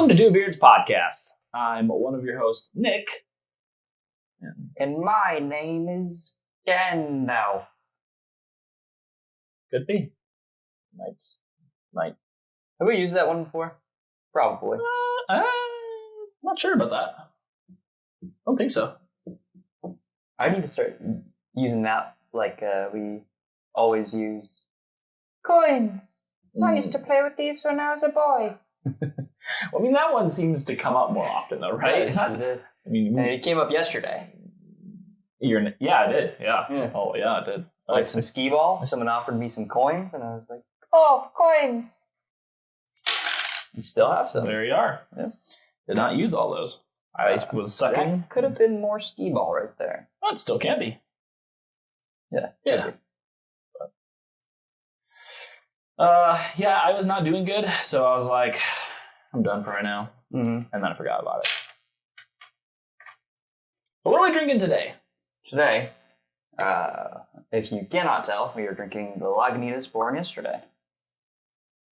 Welcome to Two Beards Podcast. I'm one of your hosts, Nick. And my name is Gandalf. Could be. Might. Have we used that one before? Probably. Not sure about that. I don't think so. I need to start using that like we always use. Coins! I used to play with these when I was a boy. Well, I mean, that one seems to come up more often, though, right? And it came up yesterday. Yeah, it did. Yeah. Oh, yeah, it did. Like some skee ball. Someone offered me some coins, and I was like, oh, coins! You still have some. There you are. Yeah. Did not use all those. I was sucking. That could have been more skee ball right there. Oh, it still can be. Yeah. Yeah. Yeah, I was not doing good, so I was like, I'm done for right now. Mm-hmm. And then I forgot about it. But what are we drinking today? Today, if you cannot tell, we are drinking the Lagunitas Born Yesterday.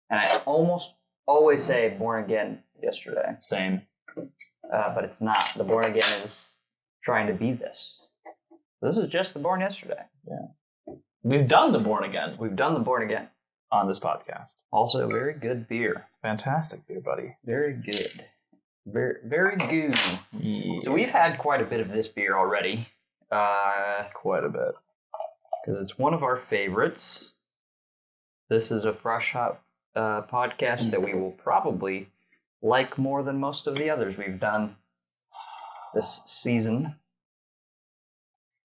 And I almost always say Born Again Yesterday. Same. But it's not. The Born Again is trying to be this. This is just the Born Yesterday. Yeah. We've done the Born Again. We've done the Born Again. On this podcast. Also, very good beer. Fantastic beer, buddy. Very good. Very, very good. Yeah. So we've had quite a bit of this beer already. Quite a bit. Because it's one of our favorites. This is a Fresh Hop podcast that we will probably like more than most of the others we've done this season.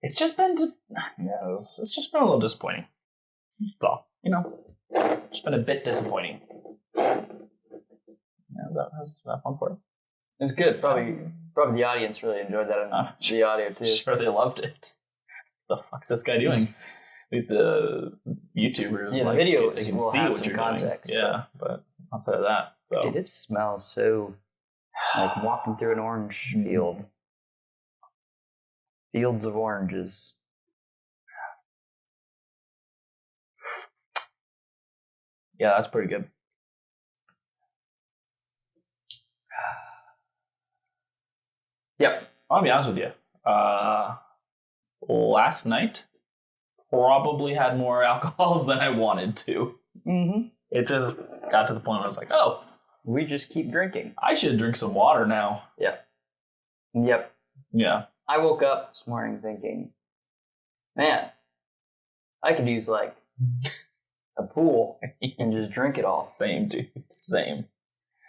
It's just been, it's just been a little disappointing. That's all. It's been a bit disappointing. Yeah, was that fun for you? It's good. Probably the audience really enjoyed that enough. The audio too. Sure, they loved it. The fuck's this guy doing? At least the YouTubers, the video, they can see what you're context, doing. Yeah, but outside of that, so it smells so like walking through an orange field. Fields of oranges. Yeah, that's pretty good. Yep. I'll be honest with you. Last night, probably had more alcohols than I wanted to. Mm-hmm. It just got to the point where I was like, oh. We just keep drinking. I should drink some water now. Yep. Yeah. I woke up this morning thinking, man, I could use like a pool and just drink it all. Same, dude. Same.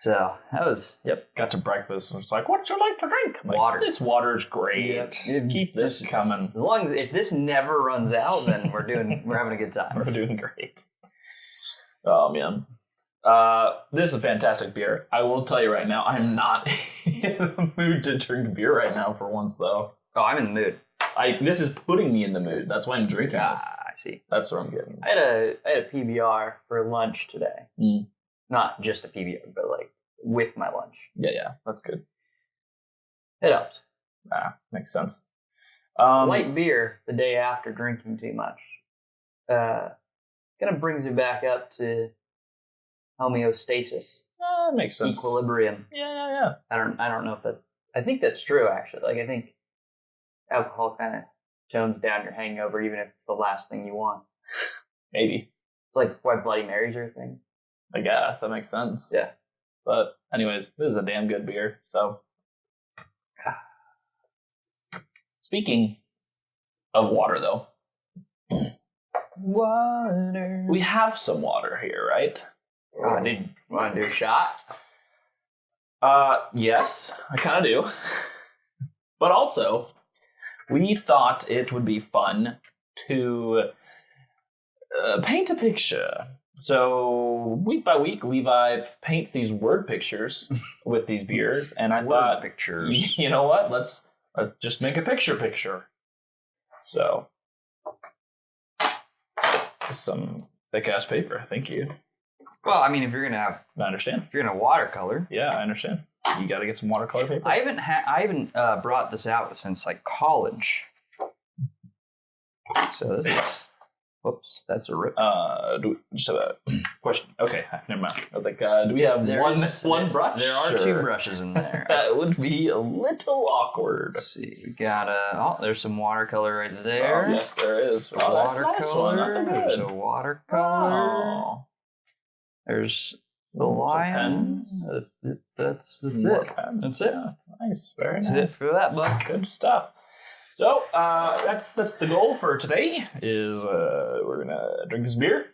So that was, Got to breakfast and was like, what would you like to drink? I'm water. Like, this water's great. Yep. Keep this coming. As long as if this never runs out, then we're having a good time. We're doing great. Oh man. This is a fantastic beer. I will tell you right now, I'm not in the mood to drink beer right now for once though. Oh, I'm in the mood. This is putting me in the mood. That's why I'm drinking this. I see. That's what I'm getting. I had a PBR for lunch today. Mm. Not just a PBR, but like with my lunch. Yeah, that's good. It helps. Makes sense. Light beer the day after drinking too much kind of brings you back up to homeostasis. Makes sense. Equilibrium. Yeah. I don't know if that. I think that's true actually. Like I think alcohol kind of tones down your hangover, even if it's the last thing you want. Maybe. It's like why Bloody Marys are a thing. I guess that makes sense. Yeah. But anyways, this is a damn good beer. So, speaking of water, though, water. We have some water here, right? Did you want to do a shot? Yes, I kind of do. But also, we thought it would be fun to paint a picture. So week by week, Levi paints these word pictures with these beers, and I thought, pictures. You know what? Let's just make a picture. So, some thick ass paper. Thank you. Well, I mean, if you're gonna watercolor, yeah, I understand. You got to get some watercolor paper. I haven't brought this out since like college. So this is Whoops, that's a rip. Do we just have a question? Okay, never mind. I was like, do we have one brush? There are 2 brushes in there. That would be a little awkward. Let's see. We got there's some watercolor right there. Oh, yes, there is. Oh, that's a nice one. That's a There's good. a watercolor. Oh. There's the Some lions. pens. That's More it. pens. That's it. Yeah, nice. Very That's nice. it for that book. Good stuff. So that's the goal for today. Is we're gonna drink this beer,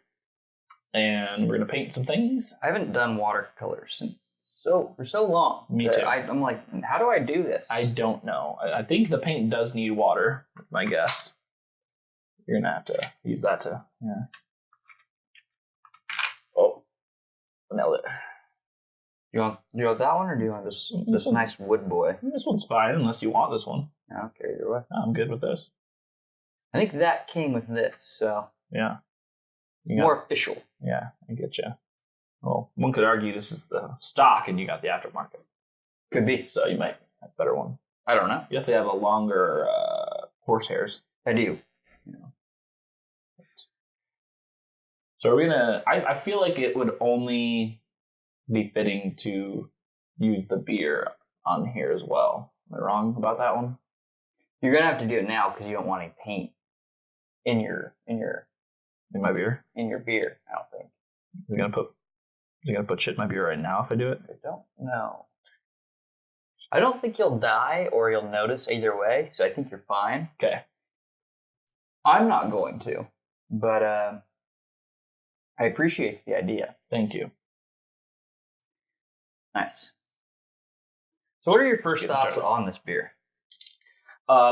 and we're gonna paint some things. I haven't done watercolor for so long. Me too. I'm like, how do I do this? I don't know. I think the paint does need water. That's my guess. You're gonna have to use that to. Yeah. Oh, nailed it. You want that one, or do you want this one. nice wood boy? This one's fine unless you want this one. I don't care either way. I'm good with this. I think that came with this, so Yeah. more official. Yeah, I get you. Well, one could argue this is the stock and you got the aftermarket. Could be. So you might have a better one. I don't know. You have to have a longer horse-hairs. I do. So are we gonna... I feel like it would only be fitting to use the beer on here as well. Am I wrong about that one? You're gonna have to do it now because you don't want any paint in your In my beer? beer. I don't think. Is he gonna put shit in my beer right now if I do it? I don't know. I don't think you'll die or you'll notice either way, so I think you're fine. Okay. I'm not going to, but I appreciate the idea. Thank you. Nice. So what are your first Getting thoughts started. on this beer?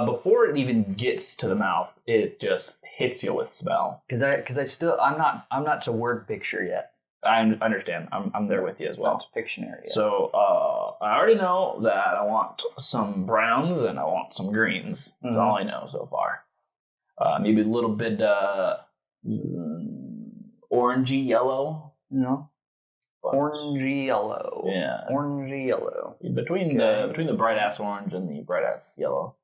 Before it even gets to the mouth, it just hits you with smell. Because I'm not to word picture yet. I understand. I'm there with you as well. Not to Pictionary yet. So I already know that I want some browns and I want some greens. That's all I know so far. Maybe a little bit orangey yellow. No. But, Orangey yellow. Yeah. Orangey yellow. Between the bright ass orange and the bright ass yellow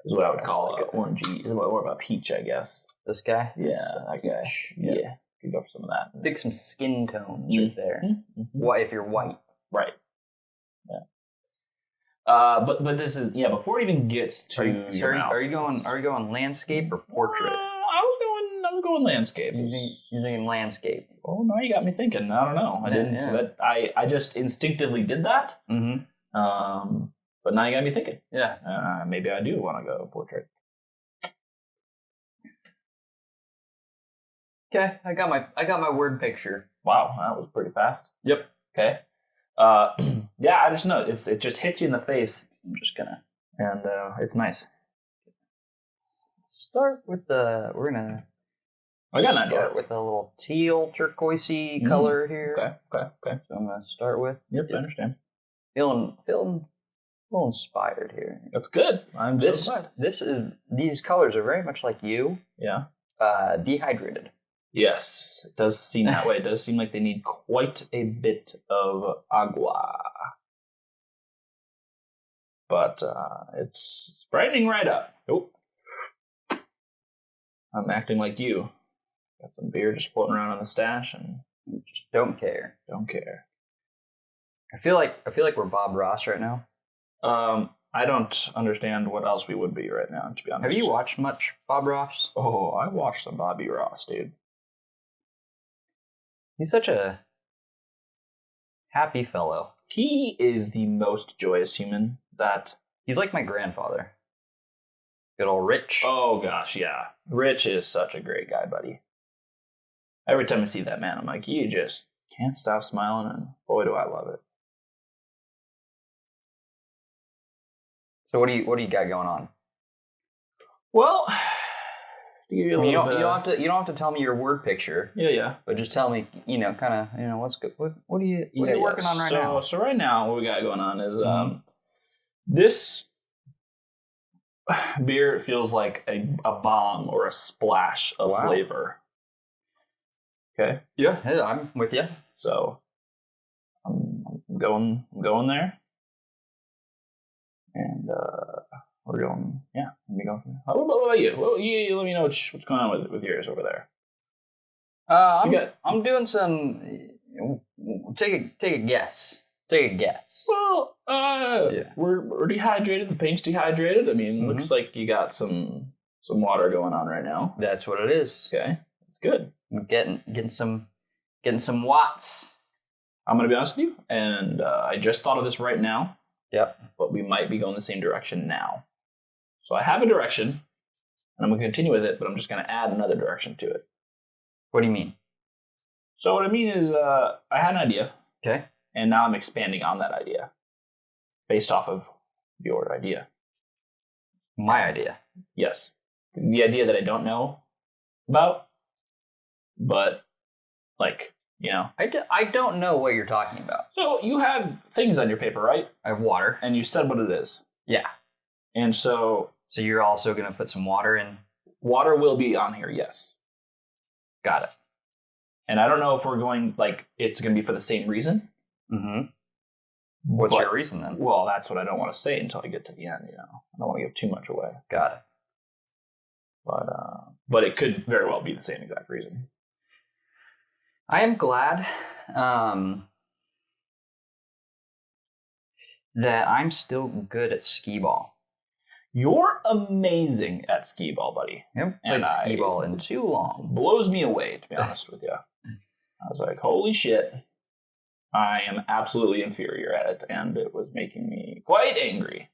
is what I would call it. Orangey. More of a peach, I guess. This guy? Yeah, that guy. Yeah. Could go for some of that. I think some skin tones right there. Mm-hmm. What if you're white? Right. Yeah. But this is before it even gets to your mouth. Are you going landscape or portrait? I was going landscape. You're thinking landscape. Oh, now you got me thinking. I don't know. I didn't. So that I just instinctively did that. Mm-hmm. But now you got me thinking. Yeah. Maybe I do want to go portrait. Okay, I got my word picture. Wow, that was pretty fast. Yep. Okay. Yeah, I just know it just hits you in the face. I'm just gonna it's nice. start with we're gonna I got an idea. start with a little teal turquoisey color here. Okay. So I'm gonna start with. Yep, I understand. Feeling a little inspired here. That's good. I'm so glad. These colors are very much like you. Yeah. Dehydrated. Yes, it does seem that way. It does seem like they need quite a bit of agua. But it's brightening right up. Oh. I'm acting like you. Got some beer just floating around on the stash and Just don't care. don't care. I feel like we're Bob Ross right now. I don't understand what else we would be right now, to be honest. Have you watched much Bob Ross? Oh, I watched some Bobby Ross, dude. He's such a happy fellow. He is the most joyous human that... He's like my grandfather. Good old Rich. Oh, gosh, yeah. Rich is such a great guy, buddy. Every time I see that man, I'm like, you just can't stop smiling, and boy, do I love it. So what do you got going on? Well, to give you a You little don't bit... you don't have to tell me your word picture, Yeah. but just tell me, kind of, what's good. What are you working on right now? So right now, what we got going on is this beer feels like a bomb or a splash of flavor. Okay. Yeah, I'm with you. So I'm going there, and we're going. Yeah, let me go. What about you? Well, you let me know what's going on with yours over there. I'm doing some. Take a guess. Take a guess. Well, we're dehydrated. The paint's dehydrated. I mean, looks like you got some water going on right now. That's what it is. Okay, that's good. I'm getting some watts. I'm gonna be honest with you, and I just thought of this right now. Yep. But we might be going the same direction now. So I have a direction, and I'm gonna continue with it, but I'm just gonna add another direction to it. What do you mean? So what I mean is, I had an idea. Okay. And now I'm expanding on that idea based off of your idea. My idea. Yes. The idea that I don't know about, but like, you know. I don't know what you're talking about. So you have things on your paper, right? I have water. And you said what it is. Yeah. And so you're also going to put some water in? Water will be on here, yes. Got it. And I don't know if we're going, like, it's going to be for the same reason. Mm-hmm. What's your reason then? Well, that's what I don't want to say until I get to the end, you know. I don't want to give too much away. Got it. But it could very well be the same exact reason. I am glad that I'm still good at skee ball. You're amazing at skee ball, buddy. I haven't played skee ball in too long. Blows me away, to be honest with you. I was like, holy shit. I am absolutely inferior at it, and it was making me quite angry.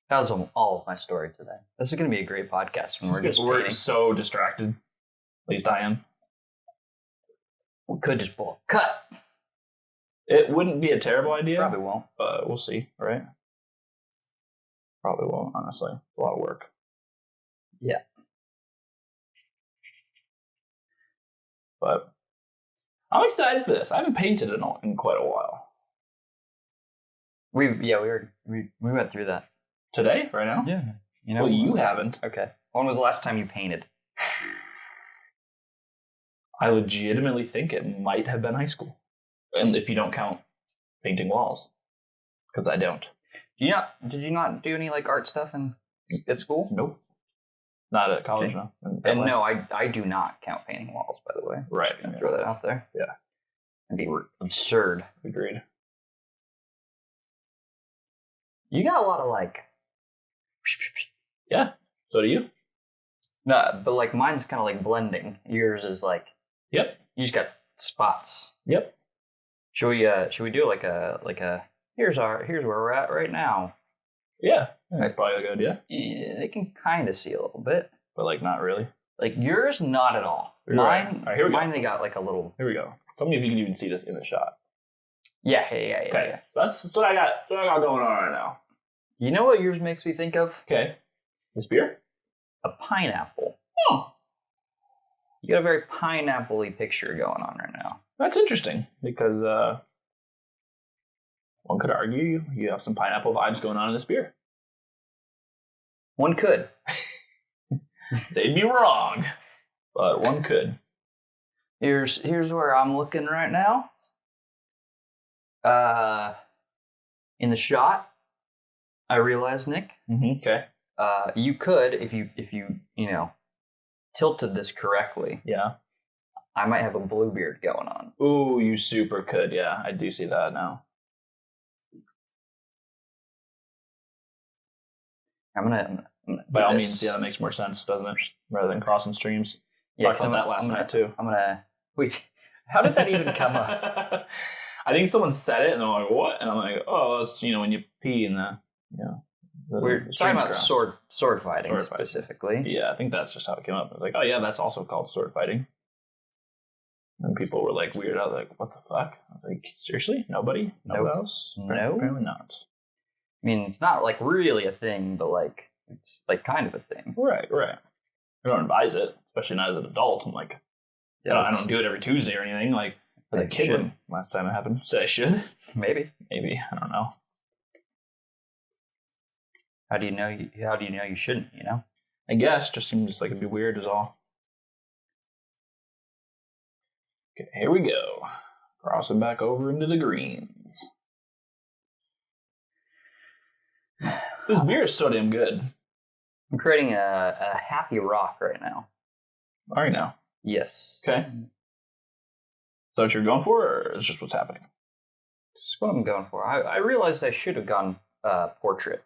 That was all of my story today. This is going to be a great podcast when We're so distracted. At least I am. We could just pull a cut. It wouldn't be a terrible idea. Probably won't. But we'll see, right? Probably won't, honestly. It's a lot of work. Yeah. But I'm excited for this. I haven't painted in quite a while. We went through that. Today? Right now? Yeah. Well, you haven't. Okay. When was the last time you painted? I legitimately think it might have been high school. And if you don't count painting walls. Because I don't. Did you not do any like art stuff at school? Nope. Not at college, okay. No. And no, I do not count painting walls, by the way. Right. Throw that out there. Yeah. It'd be absurd. Agreed. You got a lot of like... Yeah. So do you? No, but like mine's kind of like blending. Yours is like... Yep. You just got spots. Yep. Should we do like a here's where we're at right now? Yeah. That's probably a good idea. Yeah, they can kind of see a little bit. But like not really. Like yours, not at all. Mine, right. All right, here we mine go. They got like a little... Here we go. Tell me if you can even see this in the shot. Yeah. Okay. Yeah. That's what I got. What I got going on right now. You know what yours makes me think of? Okay. This beer? A pineapple. Oh. You got a very pineapple-y picture going on right now. That's interesting because one could argue you have some pineapple vibes going on in this beer. One could. They'd be wrong, but one could. Here's where I'm looking right now. In the shot, I realize, Nick. Mm-hmm. Okay. You could, if you tilted this correctly. Yeah. I might have a blue beard going on. Ooh, you super could. Yeah, I do see that now. I'm gonna by all means, yeah, that makes more sense, doesn't it? Rather than crossing streams. Yeah, talked about that last night too. Wait. How did that even come up? I think someone said it, and they're like, "What?" And I'm like, "Oh, that's when you pee in the we're talking about sword fighting specifically. Yeah, I think that's just how it came up. I was like, "Oh yeah, that's also called sword fighting." And people were like weirded out, like, "What the fuck?" I was like, "Seriously, nobody? Nope. Else? No, apparently not." I mean, it's not like really a thing, but like it's like kind of a thing. Right. I don't advise it, especially not as an adult. I'm like, I don't do it every Tuesday or anything. Like, as a kid, when last time it happened, said I should. Maybe. I don't know. How do you know you shouldn't? You know. I guess just seems like it'd be weird, is all. Okay, here we go. Crossing back over into the greens. This beer is so damn good. I'm creating a happy rock right now. All right now. Yes. Okay. Is that what you're going for, or is just what's happening? That's what I'm going for. I realized I should have gone portrait.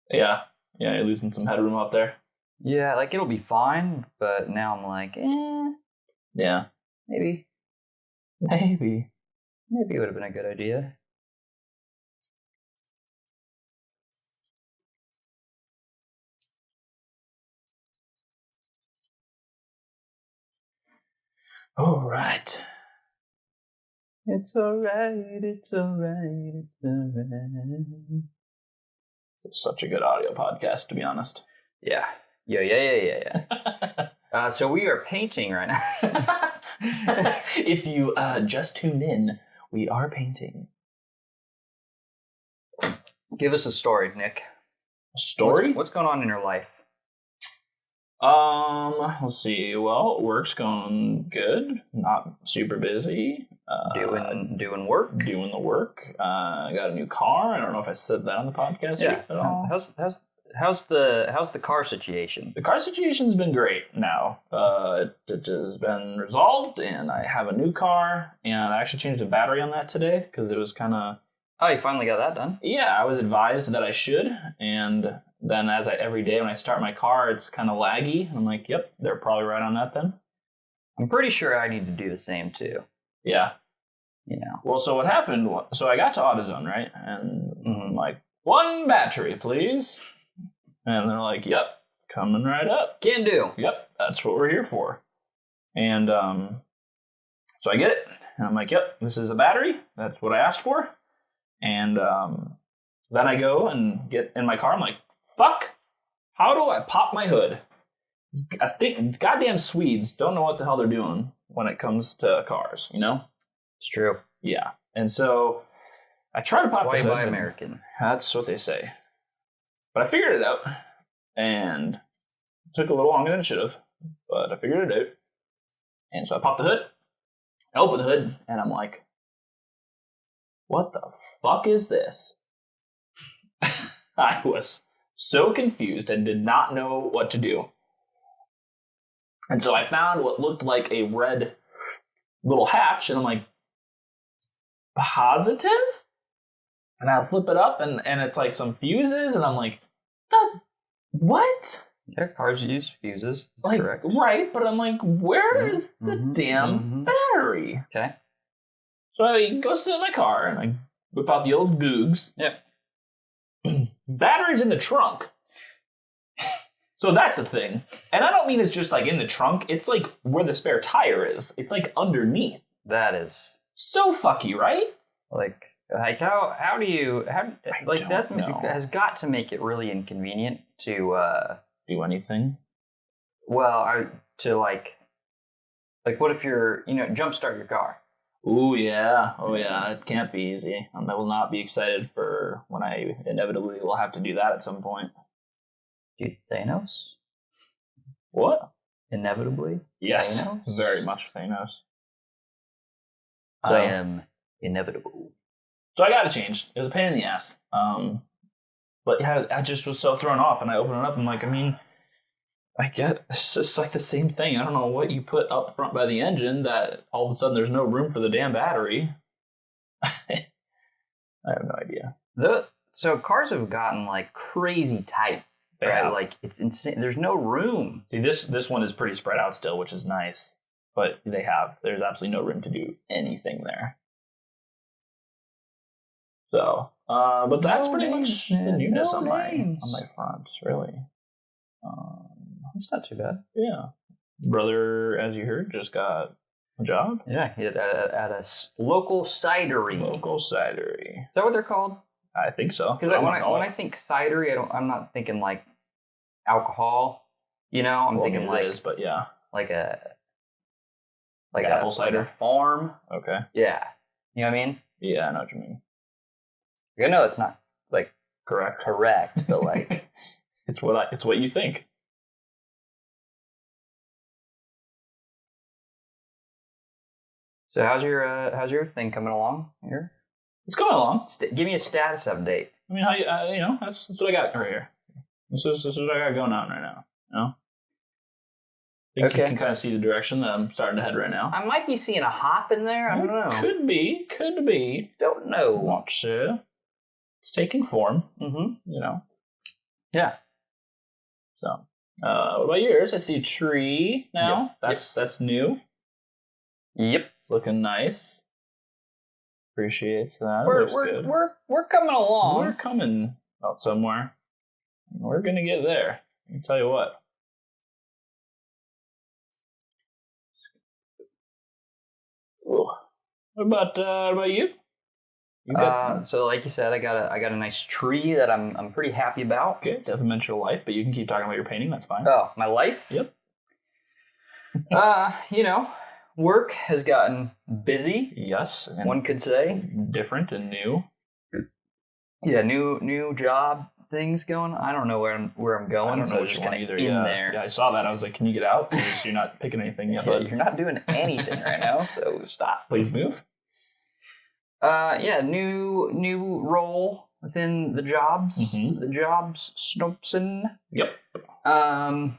Yeah. Yeah, you're losing some headroom up there. Yeah, like it'll be fine, but now I'm like, Yeah. maybe it would have been a good idea. All right. It's alright, it's alright, it's alright. It's such a good audio podcast, to be honest. Yeah. So we are painting right now. If you just tuned in, we are painting. Give us a story, Nick. A story? What's going on in your life? Let's see. Well, work's going good. Not super busy. Doing work. Doing the work. I got a new car. I don't know if I said that on the podcast Yeah. at all. How's the car situation? The car situation's been great now. It has been resolved, and I have a new car. And I actually changed the battery on that today because it was kind of. Oh, you finally got that done? Yeah, I was advised that I should, and then every day when I start my car, it's kind of laggy. I'm like, yep, they're probably right on that then. I'm pretty sure I need to do the same too. Yeah. You know. Well, so what happened? So I got to AutoZone, right? And I'm like, 1 battery, please. And they're like, yep, coming right up. Can do. Yep, that's what we're here for. And so I get it, and I'm like, yep, this is a battery. That's what I asked for. And then I go and get in my car. I'm like, fuck, how do I pop my hood? I think goddamn Swedes don't know what the hell they're doing when it comes to cars, you know? It's true. Yeah. And so I try to pop the hood. Why American? That's what they say. But I figured it out. And it took a little longer than it should have. But I figured it out. And so I popped the hood. I opened the hood. And I'm like, what the fuck is this? I was so confused and did not know what to do. And so I found what looked like a red little hatch, and I'm like, positive? And I flip it up, and it's like some fuses, and I'm like, what? Yeah, cars use fuses. That's like, correct. Right, but I'm like, where is the damn battery? Okay. So I go sit in my car, and I whip out the old Googs. Yep. Battery's in the trunk. So that's a thing. And I don't mean it's just like in the trunk. It's like where the spare tire is. It's like underneath. That is So fucky, right? like how do you like that know. has got to make it really inconvenient to Do anything. to like what if you're jumpstart your car? Ooh, yeah. Oh, yeah. It can't be easy. I will not be excited for when I inevitably will have to do that at some point. Dude, Thanos? What? Inevitably? Yes. Thanos? Very much Thanos. I am inevitable. So I got it changed. It was a pain in the ass. But yeah, I just was so thrown off, and I opened it up. And like, I mean, I get it's just like the same thing. I don't know what you put up front by the engine that all of a sudden there's no room for the damn battery. I have no idea. So cars have gotten like crazy tight. They right? have. Like it's insane. There's no room. See, this one is pretty spread out still, which is nice. But there's absolutely no room to do anything there. So, but that's pretty much the newness on my front, really. It's not too bad. Yeah. Brother, as you heard, just got a job. Yeah, at a local cidery. Local cidery. Is that what they're called? I think so. Because when I think cidery, I'm not thinking like alcohol. I'm thinking like it is, but yeah, like a apple cider farm. Okay. Yeah, you know what I mean. Yeah, I know what you mean. I know it's not like correct, but like it's what you think. So how's your thing coming along here? It's going along. Give me a status update. I mean, how that's what I got right here. This is what I got going on right now. You know? I think you can kind of see the direction that I'm starting to head right now. I might be seeing a hop in there. I don't know. Could be. Don't know. Not sure. It's taking form. Mm-hmm. You know. Yeah. So, what about yours? I see a tree now. Yep. That's new. Yep. It's looking nice. Appreciates that. We're good. We're coming along. We're coming out somewhere. We're gonna get there. I can tell you what. Ooh. What about you? So like you said, I got a nice tree that I'm pretty happy about. Okay, doesn't mention your life, but you can keep talking about your painting. That's fine. Oh, my life? Yep. You know, work has gotten busy. Yes. One could say different and new. Yeah, new job things going. I don't know where I'm going. I don't know which one either. Yeah, I saw that. I was like, "Can you get out? Because you're not picking anything yet." But you're not doing anything right now, so stop. Please move. Yeah, new role within the jobs. Mm-hmm. The jobs Snopson. Yep. So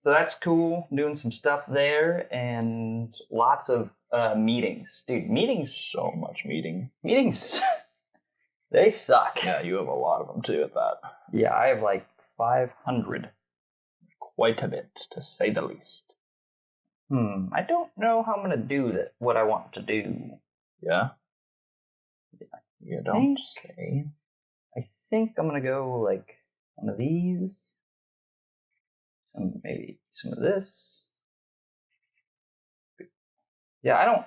that's cool. Doing some stuff there and lots of meetings. Dude, meetings. So much meeting. Meetings. They suck. Yeah, you have a lot of them too at that. Yeah, I have like 500. Quite a bit, to say the least. I don't know how I'm gonna do that. What I want to do. Yeah. You don't say. I think I'm gonna go like one of these. Maybe some of this. Yeah, I don't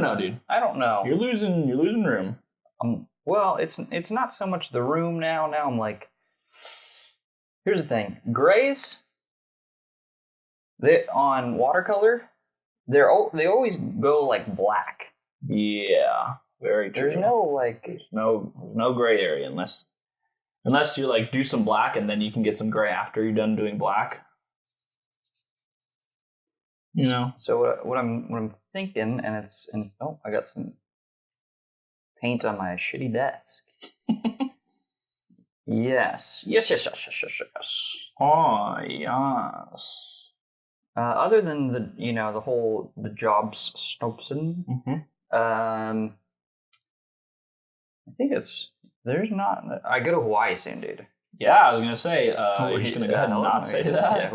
know, dude. I don't know. You're losing room. Well, it's not so much the room now. Now I'm like, here's the thing: grays. On watercolor, they always go like black. Yeah, very true. There's no like, there's no gray area unless you like do some black and then you can get some gray after you're done doing black. You know. So what I'm thinking, and I got some paint on my shitty desk. Yes. Oh, yes. Other than the jobs Snopson, I think there's not. I go to Hawaii soon, dude. Yeah, I was gonna say. You're just gonna go ahead and not say that.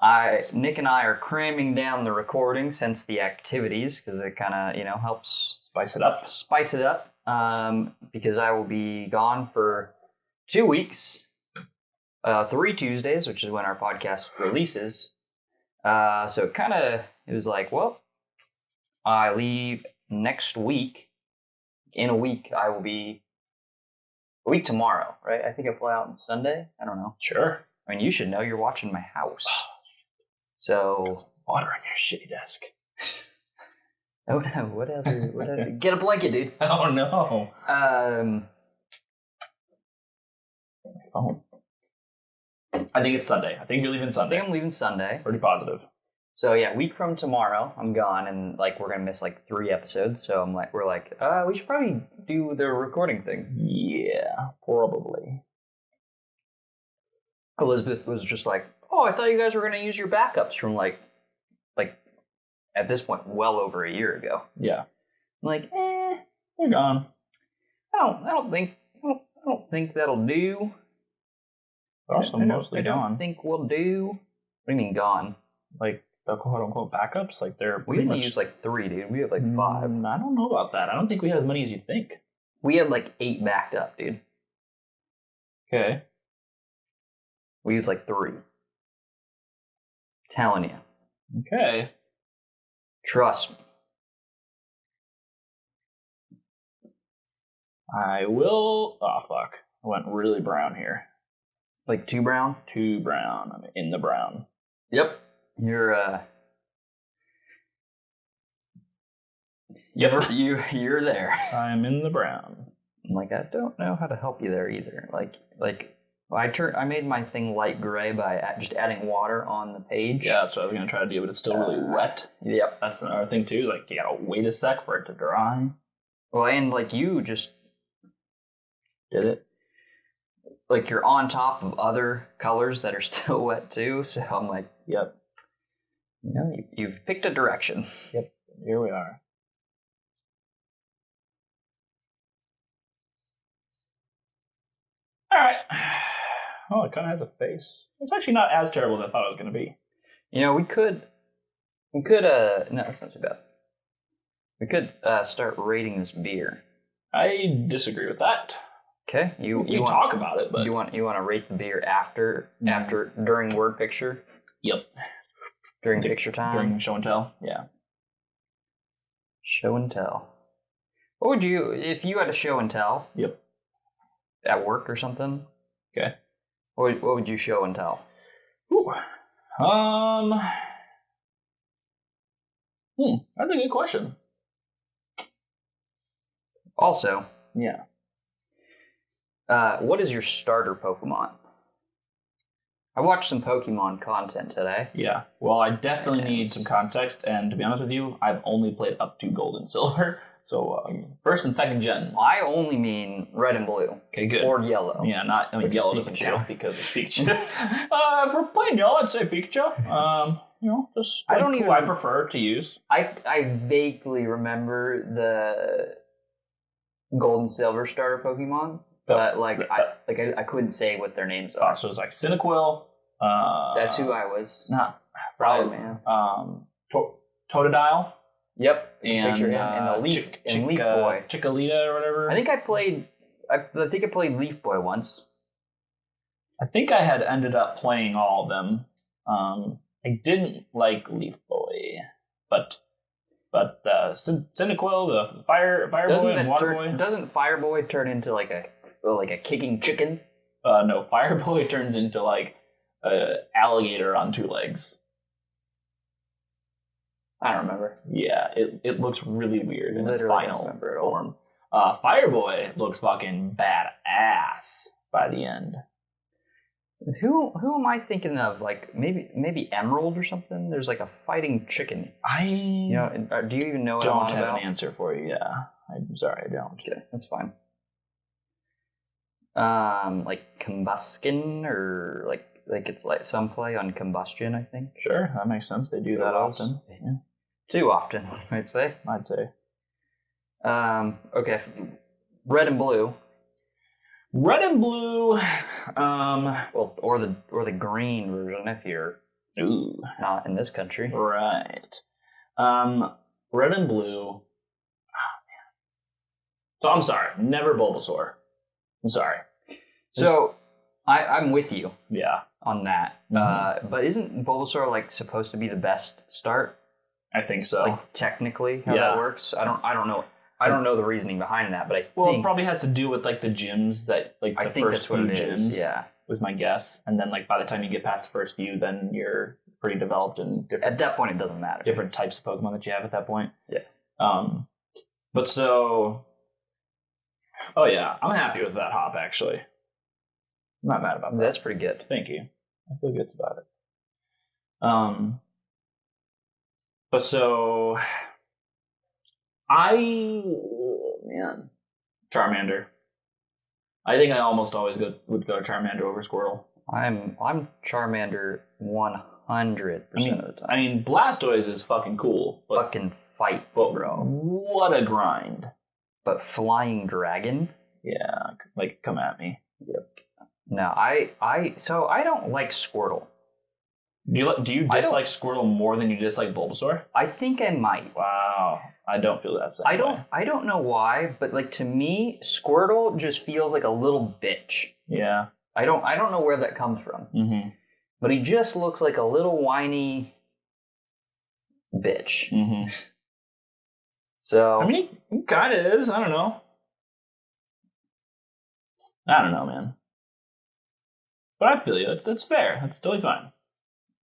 Yeah, Nick and I are cramming down the recordings, hence the activities, because it kind of helps spice it up. Because I will be gone for 2 weeks, 3 Tuesdays, which is when our podcast releases. So it was like, well, I leave next week. In a week, I will be a week tomorrow, right? I think I fly out on Sunday. I don't know. Sure. I mean, you should know. You're watching my house. So water on your shitty desk. Oh no! Whatever. Get a blanket, dude. Oh no. My phone. I think it's Sunday. I think you're leaving Sunday. I think I'm leaving Sunday. Pretty positive. So yeah, week from tomorrow, I'm gone, and like we're gonna miss like 3 episodes. So we're like, we should probably do the recording thing. Yeah, probably. Elizabeth was just like, "Oh, I thought you guys were gonna use your backups from like at this point, well over a year ago." Yeah. I'm like, they're gone. I don't think that'll do. They're also mostly gone. I don't think we'll do. What do you mean gone? Like the quote unquote backups? Like they're we only use like 3, dude. We have like 5. I don't know about that. I don't think we have as many as you think. We had like 8 backed up, dude. Okay. We use like 3. Telling you. Okay. Trust me. I will. Oh, fuck. I went really brown here. Like too brown? Too brown. I'm in the brown. Yep. You're there. I'm in the brown. Like, I don't know how to help you there either. I made my thing light gray by just adding water on the page. Yeah, that's what I was going to try to do, but it's still really wet. Yep. That's another thing, too. Like, you got to wait a sec for it to dry. Well, and, like, you just did it. like you're on top of other colors that are still wet too. So I'm like, Yep. You've picked a direction. Yep. Here we are. All right. Oh, it kind of has a face. It's actually not as terrible as I thought it was going to be. We could, no, it's not too bad. We could start rating this beer. I disagree with that. Okay, You talk about it, but you want to rate the beer after during word picture? Yep. During picture time? During show and tell? Yeah. Show and tell. What would you, if you had a show and tell? Yep. At work or something? Okay. What would you show and tell? Ooh. That's a good question. Also, yeah. What is your starter Pokemon? I watched some Pokemon content today. Yeah. Well, I definitely need some context, and to be honest with you, I've only played up to Gold and Silver. So, first and second gen. I only mean red and blue. Okay, good. Or yellow. Yeah, yellow doesn't Pikachu. count because it's Pikachu. For plain yellow, I'd say Pikachu. Just I don't who even- I prefer to use. I vaguely remember the gold and silver starter Pokemon, but I couldn't say what their names are. So it's like Cyndaquil. That's who I was. Not Oh man. Totodile. Yep. And Picture him and the Leaf Boy. Chikolita or whatever. I think I played Leaf Boy once. I think I had ended up playing all of them. I didn't like Leaf Boy, but Cyndaquil, the Fire Boy, and Water Boy. Doesn't Fire Boy turn into like a kicking chicken? No, Fire Boy turns into like a alligator on two legs. I don't remember. Yeah, it looks really weird in its Literally final don't remember at all. form. Fire Boy looks fucking badass by the end. Who am I thinking of? Like maybe Emerald or something? There's like a fighting chicken. Do you even know what Don't I'm have about? an answer for you. Yeah, I'm sorry, I don't. Okay, that's fine. Like Combuskin or like it's like some play on combustion, I think. Sure, that makes sense. They do that often. Yeah, Too often, I'd say. I'd say. Okay, red and blue. Red and blue. Well, or the green version if you're Ooh, not in this country. right. Red and blue. Oh man. So I'm sorry, never Bulbasaur. I'm sorry. So I'm with you Yeah, on that. Mhm. But isn't Bulbasaur like supposed to be the best start? I think so. Like technically, how Yeah. that works. I don't know. I don't know the reasoning behind that, but I Well, it think probably has to do with like the gyms that like I the think first that's what few it is. gyms. Yeah. Was my guess, and then like by the time you get past the first few, then you're pretty developed in different At that point, it doesn't matter. different types of Pokemon that you have at that point. Yeah. But so, oh yeah, I'm happy with that hop actually. I'm not mad about that. That's pretty good. Thank you. I feel good about it. But so, Charmander. I think I almost always would go Charmander over Squirtle. I'm Charmander 100% of the time. I mean, Blastoise is fucking cool, but Fucking fight, but bro. what a grind! But Flying Dragon? Yeah, like come at me. No, I don't like Squirtle. Do you dislike Squirtle more than you dislike Bulbasaur? I think I might. Wow, I don't feel that same way. I don't know why, but like to me, Squirtle just feels like a little bitch. Yeah. I don't know where that comes from. Mm-hmm. But he just looks like a little whiny bitch. Mm-hmm. So I mean, he kind of is. I don't know. I don't know, man. But I feel you. That's fair. That's totally fine.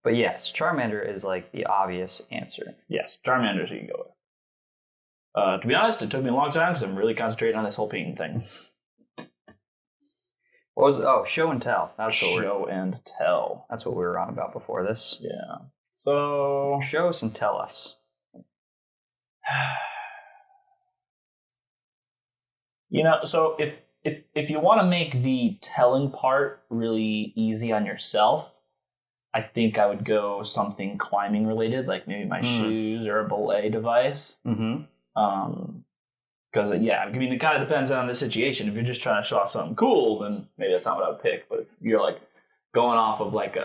but yes, Charmander is like the obvious answer. Yes, Charmander's who you go with. To be honest, it took me a long time because I'm really concentrating on this whole painting thing. What was show and tell? That's what Show and tell. that's what we were on about before this. Yeah. So Show us and tell us. so if you want to make the telling part really easy on yourself, I think I would go something climbing related, like maybe my shoes or a belay device. Mm-hmm. Because I mean, it kind of depends on the situation. If you're just trying to show off something cool, then maybe that's not what I would pick. But if you're like going off of like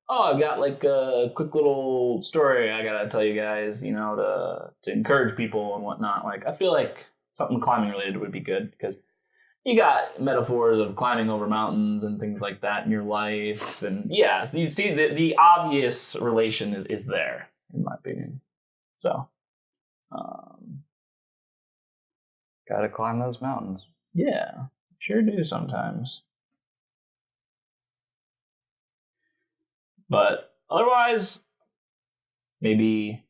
I've got like a quick little story I gotta tell you guys, to encourage people and whatnot. Like I feel like something climbing related would be good because you got metaphors of climbing over mountains and things like that in your life, and you see the obvious relation is there in my opinion. So, Gotta climb those mountains. yeah, sure do sometimes. But otherwise, maybe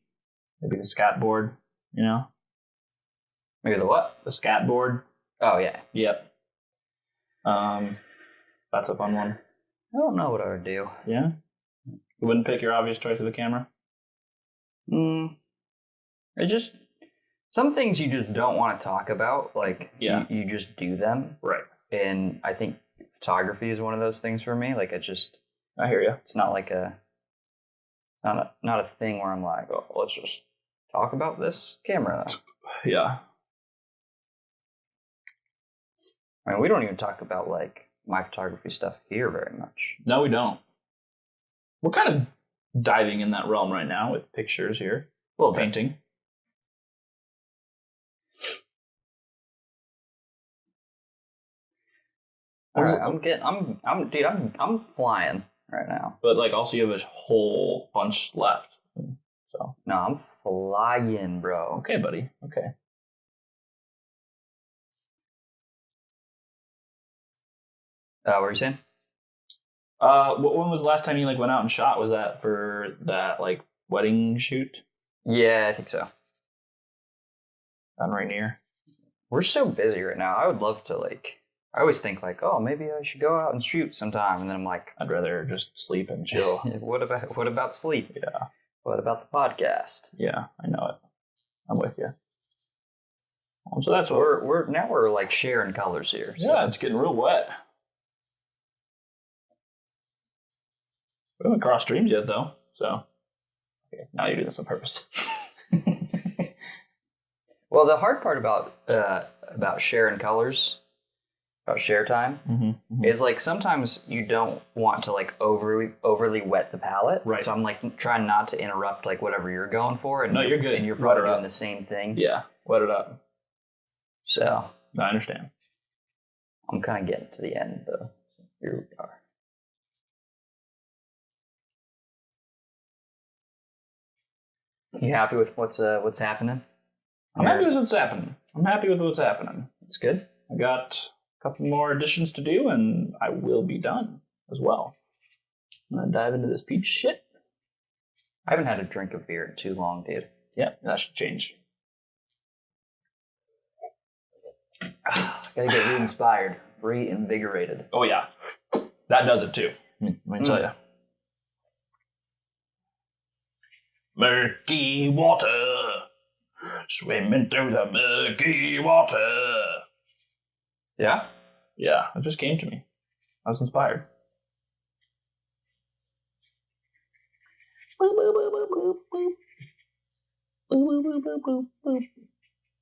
the scat board, Maybe the what? the scat board. Oh, yeah. Yep. That's a fun one. I don't know what I would do. Yeah. You wouldn't pick your obvious choice of a camera? It just... Some things you just don't want to talk about. Like, you just do them. Right. And I think photography is one of those things for me. Like, I hear you. It's not like not a thing where I'm like, oh, let's just talk about this camera. Yeah. I mean, we don't even talk about like my photography stuff here very much. No, we don't. We're kind of diving in that realm right now with pictures here. A little painting. All right, I'm flying right now. But like, also you have a whole bunch left. So no, I'm flying, bro. Okay, buddy. Okay. What were you saying? When was the last time you like went out and shot? Was that for that like wedding shoot? Yeah, I think so. On Rainier. We're so busy right now. I would love to like. I always think like, oh, maybe I should go out and shoot sometime, and then I'm like, I'd rather just sleep and chill. What about sleep? Yeah. What about the podcast? Yeah, I know it. I'm with you. So that's what we're like sharing colors here. So. Yeah, it's getting real wet. We haven't crossed streams yet, though. So, okay, now you're doing this on purpose. Well, the hard part about sharing colors, about share time, is like sometimes you don't want to like overly wet the palette. Right. So I'm like trying not to interrupt like whatever you're going for. And no, you're good. And you're probably doing the same thing. Yeah, wet it up. So I understand. I'm kind of getting to the end though. Here we are. You happy with what's happening? I'm happy with what's happening. It's good. I got a couple more additions to do, and I will be done as well. I'm gonna dive into this peach shit. I haven't had a drink of beer in too long, dude. Yeah, that should change. Gotta get re-inspired, reinvigorated. Oh yeah, that does it too. Let me tell you. Murky water, swimming through the murky water. Yeah? Yeah, it just came to me. I was inspired. Boop, boop, boop, boop, boop, boop. Boop, boop, boop, boop, boop, boop.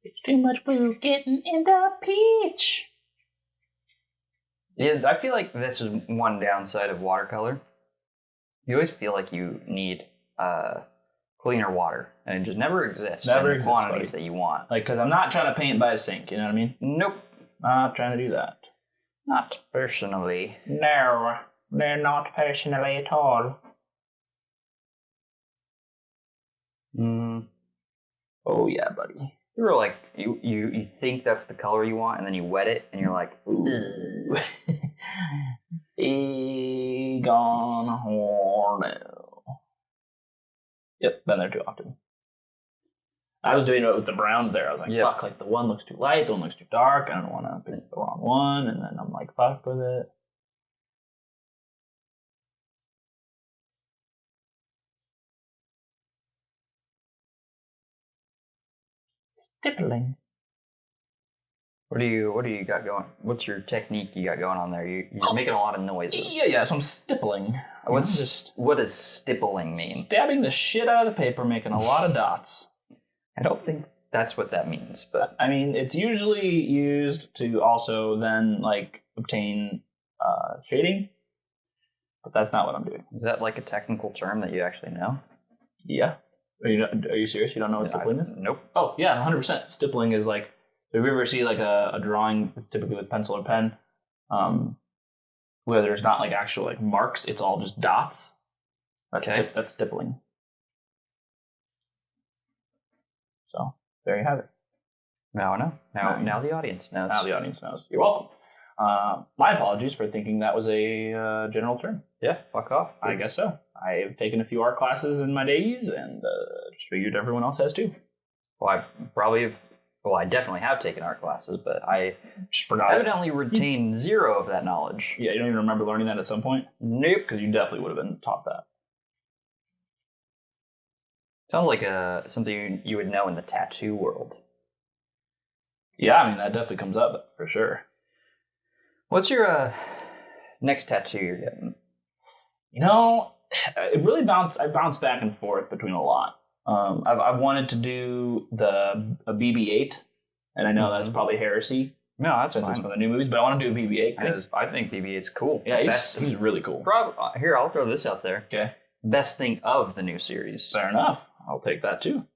It's too much blue getting in the peach. Yeah, I feel like this is one downside of watercolor. You always feel like you need cleaner water, and it just never exists. Never in the exists, quantities buddy. that you want. Like, because I'm not trying to paint by a sink, you know what I mean? Nope. Not trying to do that. Not personally. No, not personally at all. Oh yeah, buddy. You're like you think that's the color you want, and then you wet it, and you're like, ooh. Egon Hornell. Yep, been there too often. I was doing it with the browns there. I was like, fuck, like the one looks too light, the one looks too dark. I don't want to pick the wrong one. And then I'm like, fuck with it. Stippling. What do you got going? What's your technique you got going on there? You're making a lot of noises. Yeah. So I'm stippling. What does stippling mean? Stabbing the shit out of the paper, making a lot of dots. I don't think that's what that means, but I mean, it's usually used to also then like obtain shading, but that's not what I'm doing. is that like a technical term that you actually know? Yeah. Are you serious? You don't know what stippling is? Nope. Oh, yeah, 100%. Stippling is like, if you ever see like a drawing, it's typically with pencil or pen, where there's not like actual like marks, it's all just dots. That's stippling. So, there you have it. Now I know. Now the audience knows. Now the audience knows. You're welcome. My apologies for thinking that was a general term. Yeah, fuck off. I guess so. I've taken a few art classes in my days, and just figured everyone else has too. Well, I definitely have taken art classes, but I Just forgot. evidently retained zero of that knowledge. Yeah, you don't even remember learning that at some point? Nope. Because you definitely would have been taught that. Sounds like something you would know in the tattoo world. Yeah, I mean, that definitely comes up for sure. What's your next tattoo you're getting? You know, it really I bounce back and forth between a lot. I've wanted to do a BB-8, and I know that's probably heresy. No, that's since fine. it's from the new movies, but I want to do a BB-8 because I think BB-8's cool. yeah, he's really cool. Here, I'll throw this out there. Okay, Best thing of the new series. fair enough. I'll take that too.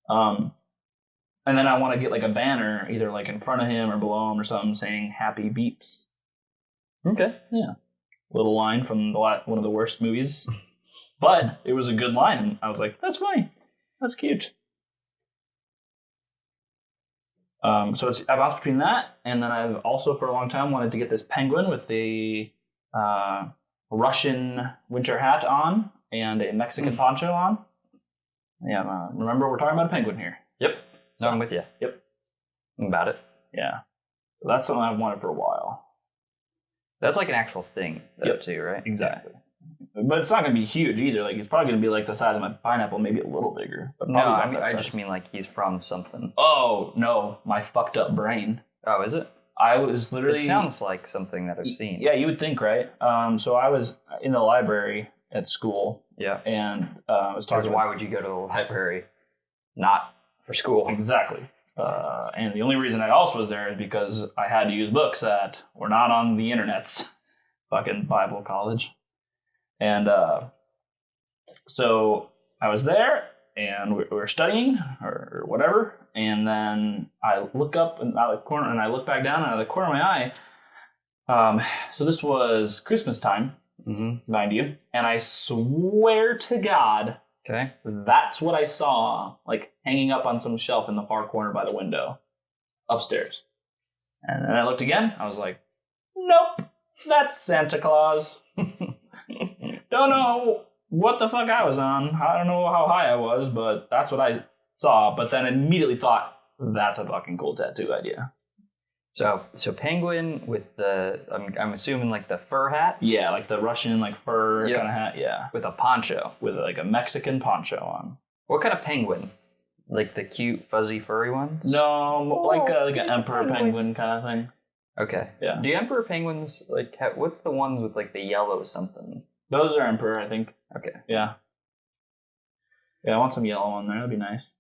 And then I want to get like a banner, either like in front of him or below him or something, saying "Happy Beeps." Okay. Yeah, little line from one of the worst movies, but it was a good line, and I was like, "That's funny, that's cute." So I bounced between that, and then I've also for a long time wanted to get this penguin with the Russian winter hat on and a Mexican poncho on. Yeah, remember we're talking about a penguin here. Yep. So, I'm with you. Yep. About it. Yeah. So that's something I've wanted for a while. That's like an actual thing, though, too, right? Exactly. But it's not going to be huge either. Like it's probably going to be like the size of my pineapple, maybe a little bigger. But No, probably I just mean like he's from something. Oh no, my fucked up brain. Oh, is it? I was literally. It sounds like something that I've seen. Yeah, you would think, right? So I was in the library at school. Yeah. And I was talking. Why would you go to the library? Not for school. Exactly. And the only reason I also was there is because I had to use books that were not on the internets. Fucking Bible college. And so I was there and we were studying or whatever. And then I look up and out of the corner and I look back down out of the corner of my eye. So this was Christmas time, mind you. And I swear to God, okay, that's what I saw, like hanging up on some shelf in the far corner by the window upstairs. And then I looked again. I was like, nope, that's Santa Claus. Don't know what the fuck I was on. I don't know how high I was, but that's what I saw. But then immediately thought, that's a fucking cool tattoo idea. So penguin with the, I'm assuming like the fur hats? Yeah, like the Russian like fur kind of hat. Yeah, with a poncho. With like a Mexican poncho on. What kind of penguin? Like the cute fuzzy furry ones? No, like an emperor penguin kind of thing. Okay. Yeah. Do emperor penguins like what's the ones with like the yellow something? Those are emperor, I think. Okay. Yeah. Yeah, I want some yellow on there. That'd be nice.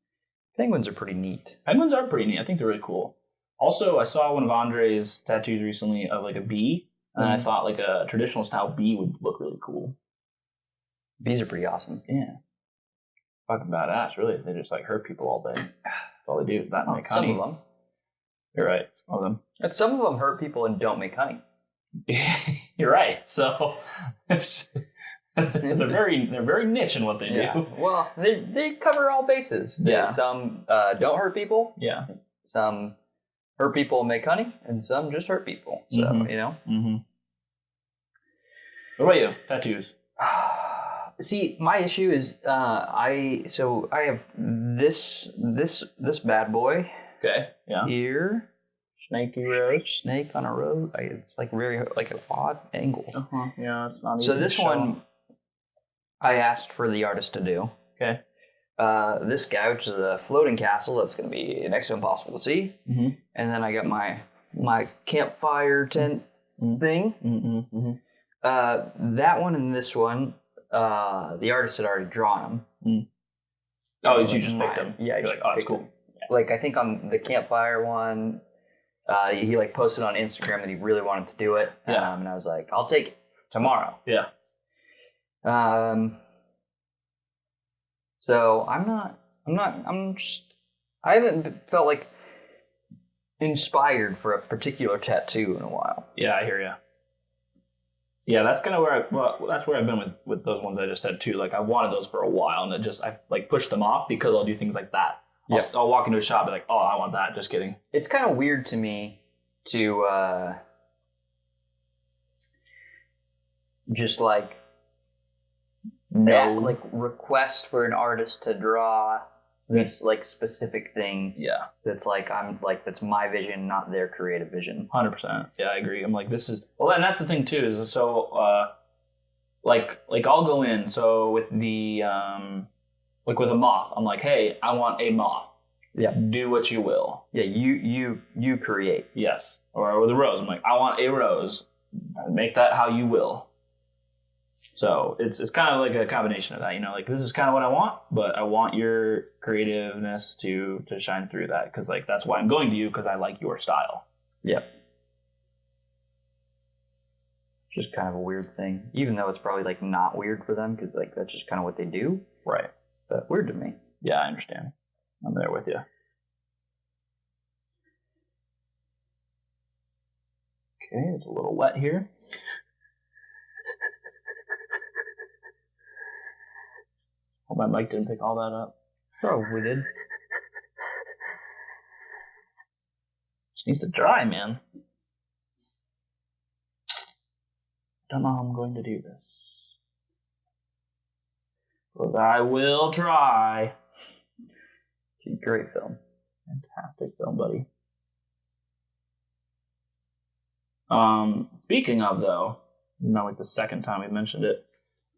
Penguins are pretty neat. Penguins are pretty neat. I think they're really cool. Also, I saw one of Andre's tattoos recently of like a bee, and I thought like a traditional style bee would look really cool. Bees are pretty awesome. Yeah. Fucking badass, really. They just like hurt people all day. That's all they do. That and make honey. Some of them. You're right. Some of them. And some of them hurt people and don't make honey. You're right. So they're very niche in what they do. Well, they cover all bases. Yeah. Some don't hurt people. Yeah. Some hurt people and make honey, and some just hurt people. So you know. Mm-hmm. What about you? Tattoos. See, my issue is I have this bad boy. Okay. Yeah. Here. Snaky rose. Snake on a rose. It's like very like an odd angle. Yeah, it's not. So this one, I asked for the artist to do. Okay. This guy, which is a floating castle, that's going to be next to impossible to see. Mm-hmm. And then I got my my campfire tent thing. That one and this one, the artist had already drawn them. Oh, you just picked them? Yeah. You're like, oh, that's cool. Yeah. Like, I think on the campfire one, he like posted on Instagram that he really wanted to do it. Yeah. And I was like, I'll take it tomorrow. Yeah. So I haven't felt like inspired for a particular tattoo in a while. Yeah, I hear you. Yeah, that's kind of where that's where I've been with those ones I just said too. Like, I wanted those for a while, and I've like pushed them off because I'll do things like that. Yeah. I'll walk into a shop and be like, oh, I want that. Just kidding. It's kind of weird to me to just like like request for an artist to draw this like specific thing. Yeah. That's like that's my vision, not their creative vision. 100%. Yeah, I agree. I'm like, this is and that's the thing too. Is so like I'll go in. So with the like with a moth, I'm like, hey, I want a moth. Yeah. Do what you will. Yeah. You create. Yes. Or with a rose, I'm like, I want a rose. Make that how you will. So it's kind of like a combination of that, like, this is kind of what I want, but I want your creativeness to shine through that, because like that's why I'm going to you, because I like your style. Yep. Just kind of a weird thing, even though it's probably like not weird for them, because like that's just kind of what they do. Right. But weird to me. Yeah, I understand. I'm there with you. Okay, it's a little wet here. Hope my mic didn't pick all that up. Probably did. Just needs to dry, man. Don't know how I'm going to do this. But I will try. Great film. Fantastic film, buddy. Speaking of, though, not like the second time we've mentioned it,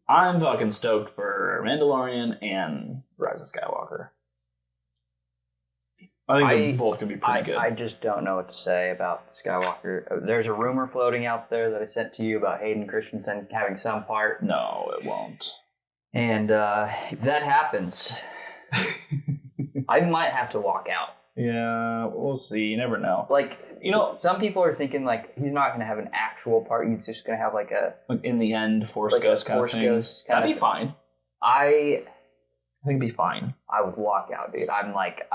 I'm fucking stoked for Mandalorian and Rise of Skywalker. I think they're both going to be pretty good. I just don't know what to say about Skywalker. There's a rumor floating out there that I sent to you about Hayden Christensen having some part. No, it won't. And if that happens, I might have to walk out. Yeah, we'll see. You never know. Like, some people are thinking like he's not going to have an actual part. He's just going to have like in the end, Force Ghost kind of thing. That'd be fine. I think it'd be fine. I would walk out, dude. I'm like,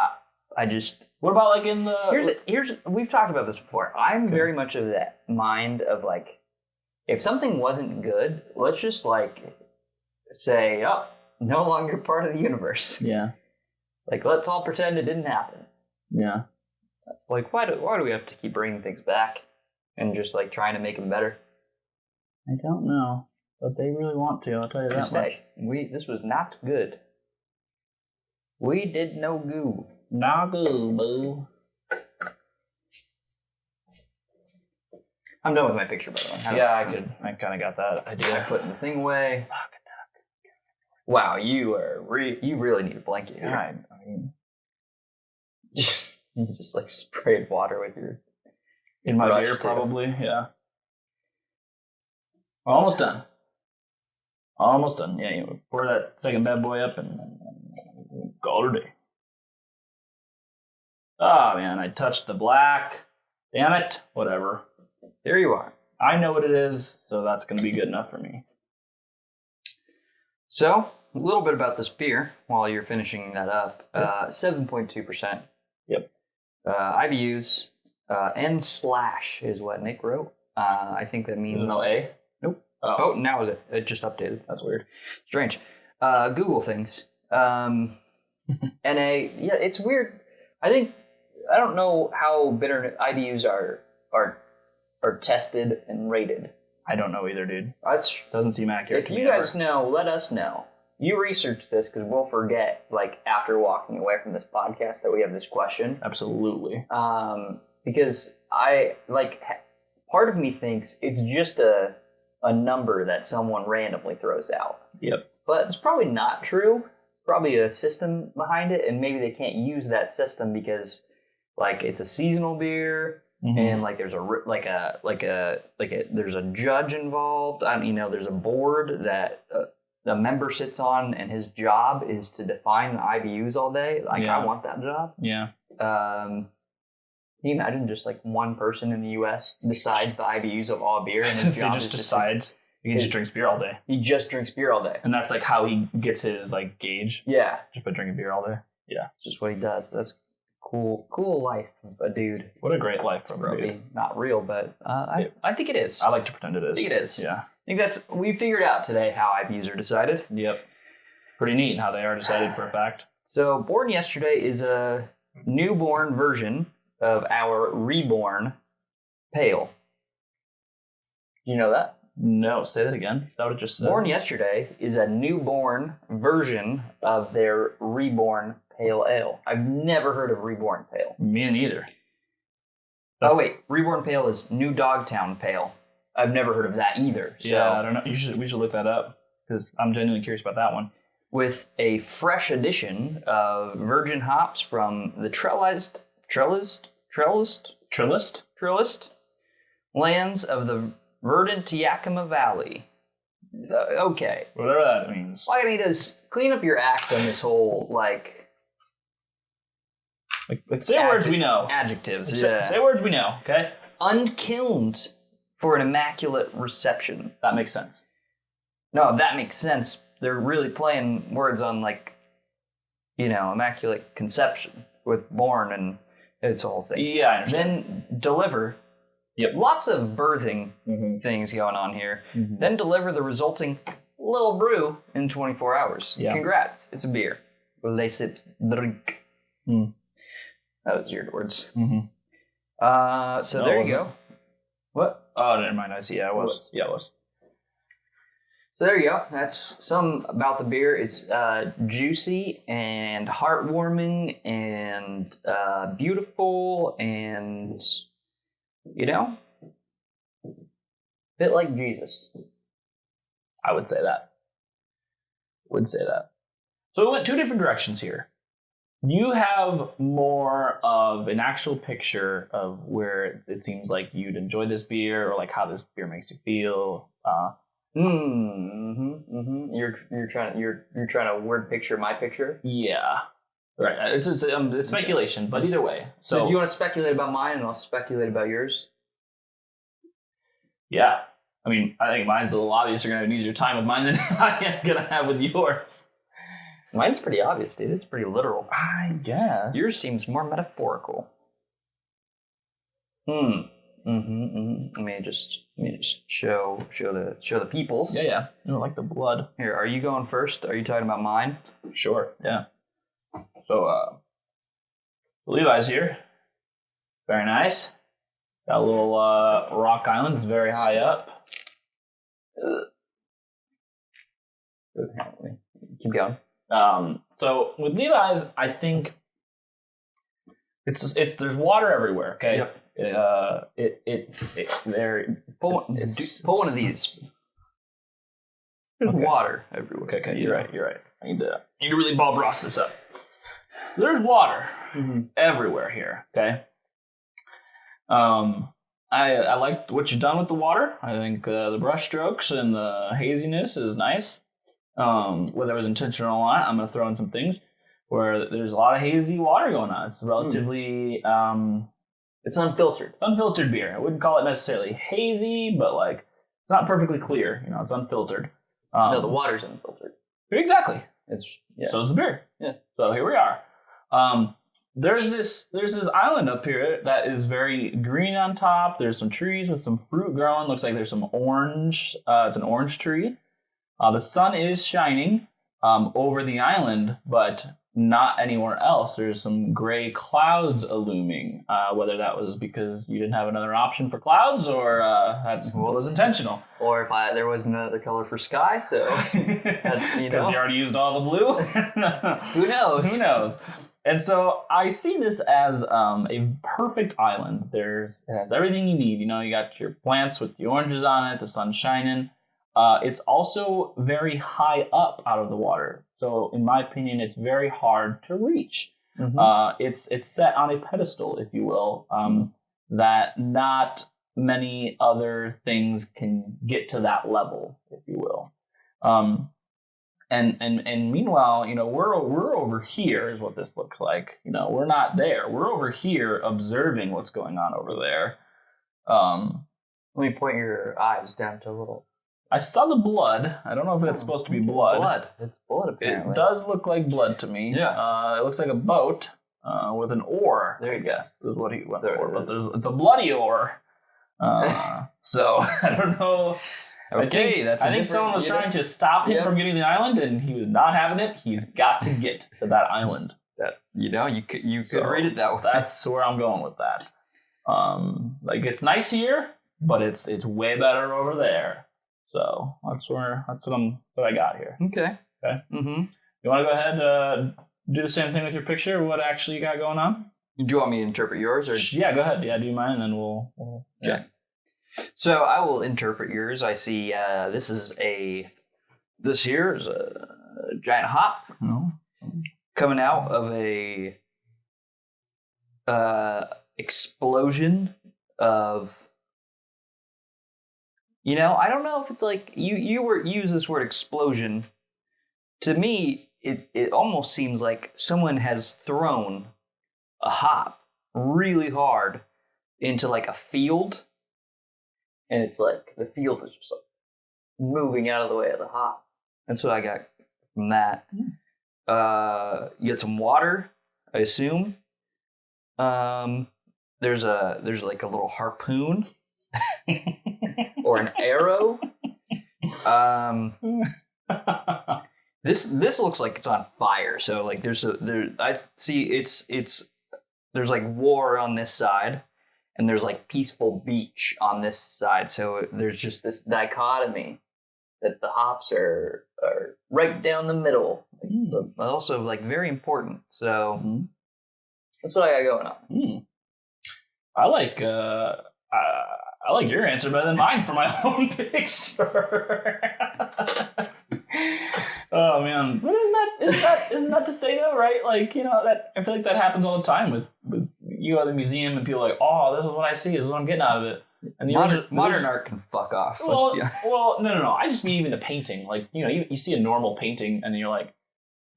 I just. What about like in the? Here's. We've talked about this before. I'm very much of that mind of like, if something wasn't good, let's just like say, oh, no longer part of the universe. Yeah. Like, let's all pretend it didn't happen. Yeah. Like, why do we have to keep bringing things back and just like trying to make them better? I don't know, but they really want to. I'll tell you that much. This was not good. We did no goo. No goo, boo. I'm done with my picture, by the way. I kind of got that idea. I put the thing away. Wow, you really need a blanket here. I mean, you just like sprayed water with your in my beer, probably. Yeah. Almost done. Yeah, you pour that second bad boy up and call it a day. Oh man, I touched the black. Damn it. Whatever. There you are. I know what it is, so that's going to be good enough for me. So, a little bit about this beer while you're finishing that up. 7.2%. Yep. IBUs, N/ is what Nick wrote. I think that means... No A? Nope. Oh, now it just updated. That's weird. Strange. Google things. NA, yeah, it's weird. I don't know how bitter IBUs are tested and rated. I don't know either, dude. Doesn't seem accurate. If you guys know, let us know. You research this, because we'll forget, like, after walking away from this podcast, that we have this question. Absolutely. Because part of me thinks it's just a number that someone randomly throws out. Yep. But it's probably not true. Probably a system behind it, and maybe they can't use that system because, like, it's a seasonal beer. and like there's there's a judge involved. There's a board that a member sits on, and his job is to define the IBUs all day. Like, I want that job. Yeah. Can you imagine just like one person in the U.S. decides the IBUs of all beer, and his he job just is decides he just drinks beer all day. He just drinks beer all day, and that's like how he gets his like gauge. Yeah, just by drinking beer all day. Yeah, just what he does. That's cool life of a dude. What a great life from a dude. Not real, but I think it is. I like to pretend it is. I think it is. Yeah. I think we figured out today how IBUs are decided. Yep. Pretty neat how they are decided for a fact. So, Born Yesterday is a newborn version of our reborn pale. Do you know that? No, say that again. That would just said. Born Yesterday is a newborn version of their reborn pale ale. I've never heard of reborn pale. Me neither. Oh wait, reborn pale is New Dogtown pale. I've never heard of that either. So yeah, I don't know. We should look that up because I'm genuinely curious about that one. With a fresh addition of virgin hops from the Trellised lands of the verdant Yakima Valley. Okay. Whatever that means. All I need is clean up your act on this whole like say words we know. Adjectives. Say words we know. Okay. Unkilned for an immaculate reception. That makes sense. No, that makes sense. They're really playing words on immaculate conception with born and it's a whole thing. Yeah, I understand. Then deliver. Yep. Lots of birthing things going on here. Then deliver the resulting little brew in 24 hours. Yeah. Congrats. It's a beer. Les sips drink. That was weird words. So no, there you go. What? Oh, never mind. I see. Yeah, it was. Yeah, it was. So there you go. That's some about the beer. It's juicy and heartwarming and beautiful and, a bit like Jesus. I would say that. So we went two different directions here. You have more of an actual picture of where it seems like you'd enjoy this beer or like how this beer makes you feel. You're trying to word picture my picture. Yeah, right. It's speculation, but either way. So do you want to speculate about mine, and I'll speculate about yours? Yeah, I mean, I think mine's a little obvious. You're gonna have an easier time with mine than I am gonna have with yours. Mine's pretty obvious, dude. It's pretty literal. I guess yours seems more metaphorical. Let me just show the peoples. Yeah. You don't like the blood. Here, are you going first? Are you talking about mine? Sure. Yeah. So Levi's here. Very nice. Got a little rock island. It's very high up. Keep going. So with Levi's, I think it's there's water everywhere. Okay. Yep. Pull one of these. There's water everywhere. Okay, you're right. I need to really Bob Ross this up. There's water everywhere here. Okay. I like what you've done with the water. I think the brush strokes and the haziness is nice. Whether it was intentional or not, I'm going to throw in some things where there's a lot of hazy water going on. It's relatively it's unfiltered. Unfiltered beer. I wouldn't call it necessarily hazy, but like it's not perfectly clear. It's unfiltered. No, the water's unfiltered. Exactly. So is the beer. Yeah. So here we are. There's this island up here that is very green on top. There's some trees with some fruit growing. Looks like there's some orange. It's an orange tree. The sun is shining over the island, but not anywhere else. There's some gray clouds looming. Whether that was because you didn't have another option for clouds, or was intentional, or if there was no other color for sky, so because you already used all the blue. Who knows? Who knows? And so I see this as a perfect island. It has everything you need. You got your plants with the oranges on it, the sun's shining. It's also very high up out of the water. So in my opinion, it's very hard to reach. It's set on a pedestal, if you will. that not many other things can get to that level, if you will. And meanwhile, we're over here is what this looks like. We're not there. We're over here observing what's going on over there. Let me point your eyes down to a little. I saw the blood. I don't know if that's supposed to be blood. Blood. It's blood, apparently. It does look like blood to me. Yeah. It looks like a boat with an oar. There you go. Is what he went for. But it's a bloody oar. So I don't know. Okay, I think someone was trying to stop him from getting the island, and he was not having it. He's got to get to that island. You could read it that way. That's where I'm going with that. It's nice here, but it's way better over there. So that's what I got here. Okay. Mm-hmm. You want to go ahead do the same thing with your picture? What actually you got going on? Do you want me to interpret yours, or? Yeah, go ahead. Yeah, do mine, and then we'll yeah. So I will interpret yours. I see this here is a giant hop coming out of a explosion of. I don't know if it's like you use this word explosion. To me, it almost seems like someone has thrown a hop really hard into like a field, and it's like the field is just like moving out of the way of the hop. That's what I got from that. You get some water, I assume. There's like a little harpoon. Or an arrow. This looks like it's on fire. So like I see there's like war on this side, and there's like peaceful beach on this side. So there's just this dichotomy that the hops are right down the middle. Also like very important. So that's what I got going on. I like your answer better than mine for my own picture. Oh man, but isn't that to say though, right? Like that I feel like that happens all the time with you at the museum, and people are like, oh, this is what I see, this is what I'm getting out of it. And the modern art can fuck off. Well, no. I just mean even a painting. Like you see a normal painting, and you're like,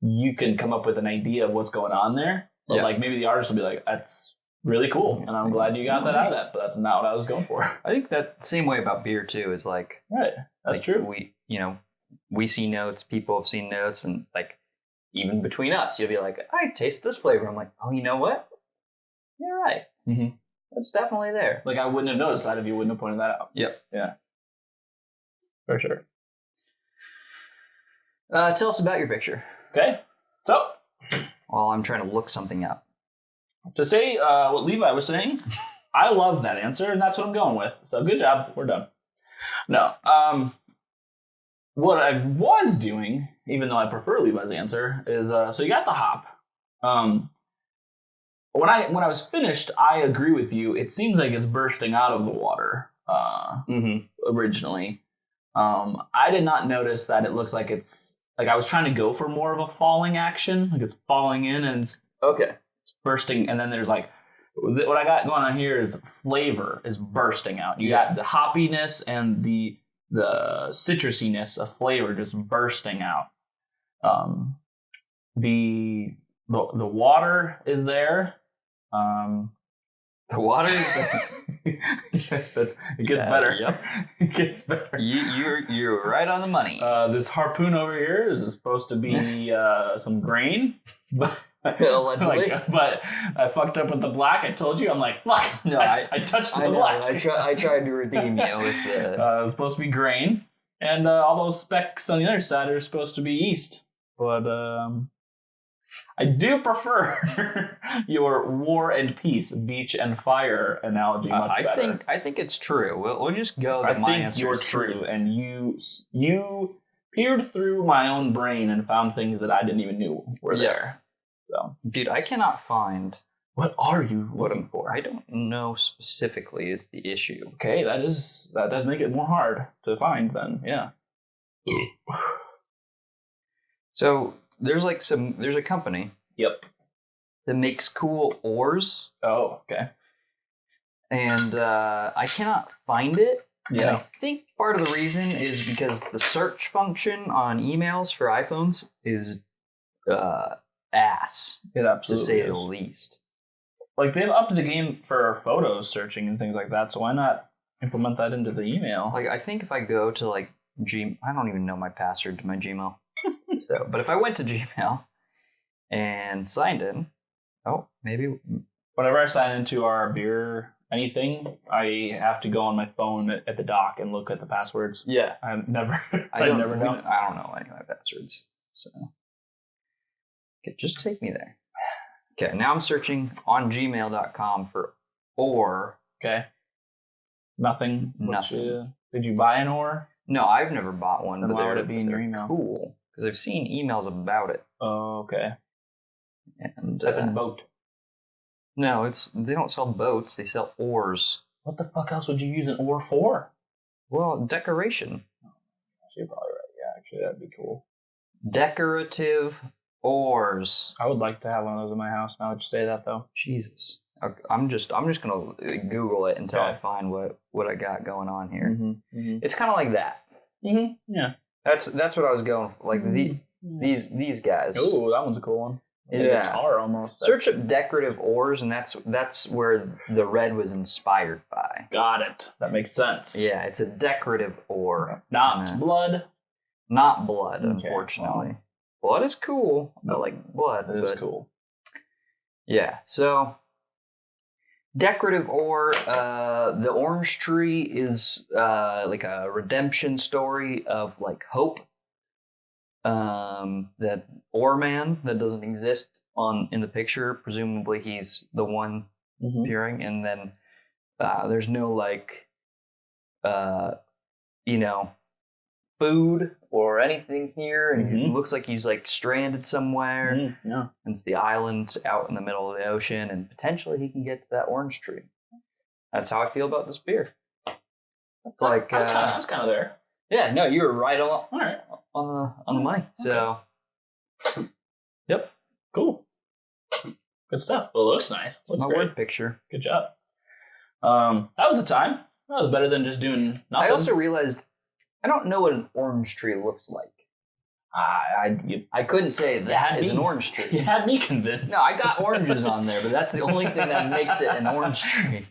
you can come up with an idea of what's going on there, but like maybe the artist will be like, that's really cool, and I'm glad you got that out of that, but that's not what I was going for. I think that same way about beer too is like right. That's true. We see notes, people have seen notes, and like even between us, you'll be like, I taste this flavor. I'm like, oh, you know what? You're right. Mm-hmm. That's definitely there. Like I wouldn't have noticed that if you wouldn't have pointed that out. Yep. Yeah. For sure. Tell us about your picture. Okay. So while I'm trying to look something up. To say what Levi was saying, I love that answer, and that's what I'm going with. So good job. We're done. No. What I was doing, even though I prefer Levi's answer, is so you got the hop. When I was finished, I agree with you. It seems like it's bursting out of the water originally. I did not notice that it looks like it's like I was trying to go for more of a falling action, like it's falling in and it's bursting, and then there's like what I got going on here is flavor is bursting out. You got the hoppiness and the citrusiness of flavor just bursting out. The water is there. The water is there. It gets better. Yep. It gets better. You're right on the money. This harpoon over here is supposed to be some grain. But I fucked up with the black. I told you. I'm like, fuck. No, I touched the black. I tried to redeem you with the. It's supposed to be grain, and all those specks on the other side are supposed to be yeast. But I do prefer your war and peace, beach and fire analogy much better. I think it's true. We'll just go. I think you're true, and you peered through my own brain and found things that I didn't even know were there. So, dude, I cannot find. What are you looking for? I don't know specifically is the issue. Okay, that does make it more hard to find then. Yeah. So there's a company. Yep. That makes cool oars. Oh, okay. and I cannot find it. And I Yeah. think part of the reason is because the search function on emails for iPhones is ass, It to absolutely say is. the least. Like, they've upped the game for photos searching and things like that, so why not implement that into the email? Like, I think if I go to like I don't even know my password to my Gmail. So, but if I went to Gmail and signed in, maybe. Whenever I sign into our beer anything, I have to go on my phone at the dock and look at the passwords. Yeah, I never, I don't never know. I don't know any of my passwords. So, okay, just take me there. Okay, now I'm searching on gmail.com for or. Okay. Nothing. Nothing. Did you buy an oar? No, I've never bought one. Then But why would they're- it be in your they're email? Cool, because I've seen emails about it. Oh, okay. And Type in boat. no, they don't sell boats. They sell oars. What the fuck else would you use an oar for? Well, decoration. Actually, you're probably right. Yeah, actually, that'd be cool. Decorative oars. I would like to have one of those in my house. Now that you say that, though. Jesus. Okay, I'm just gonna Google it until I Okay. find what I got going on here. Mm-hmm. It's kind of like that. Yeah. That's what I was going for. Like these guys. Oh, that one's a cool one. Like Yeah. a guitar almost. Search up decorative oars, and that's where the red was inspired by. Got it. That makes sense. Yeah, it's a decorative oar, Not Yeah. blood. not blood. Okay, Unfortunately, blood is cool. I like blood. That is but cool. Yeah, so decorative oar. The orange tree is like a redemption story of like hope. That oarman that doesn't exist in the picture. Presumably, he's the one appearing, and then there's no like, food or anything here, and it looks like he's like stranded somewhere. Yeah. It's the island out in the middle of the ocean, and potentially he can get to that orange tree. That's how I feel about this beer. It's like I was kind of there. yeah, no, you were right All right. on the money. So Yep. Cool. Good stuff. Well, it looks nice. Looks my great. word picture. Good job. That was a time. That was better than just doing nothing. I also realized I don't know what an orange tree looks like. I couldn't say that is an orange tree. You had me convinced. No, I got oranges on there, but that's the only thing that makes it an orange tree.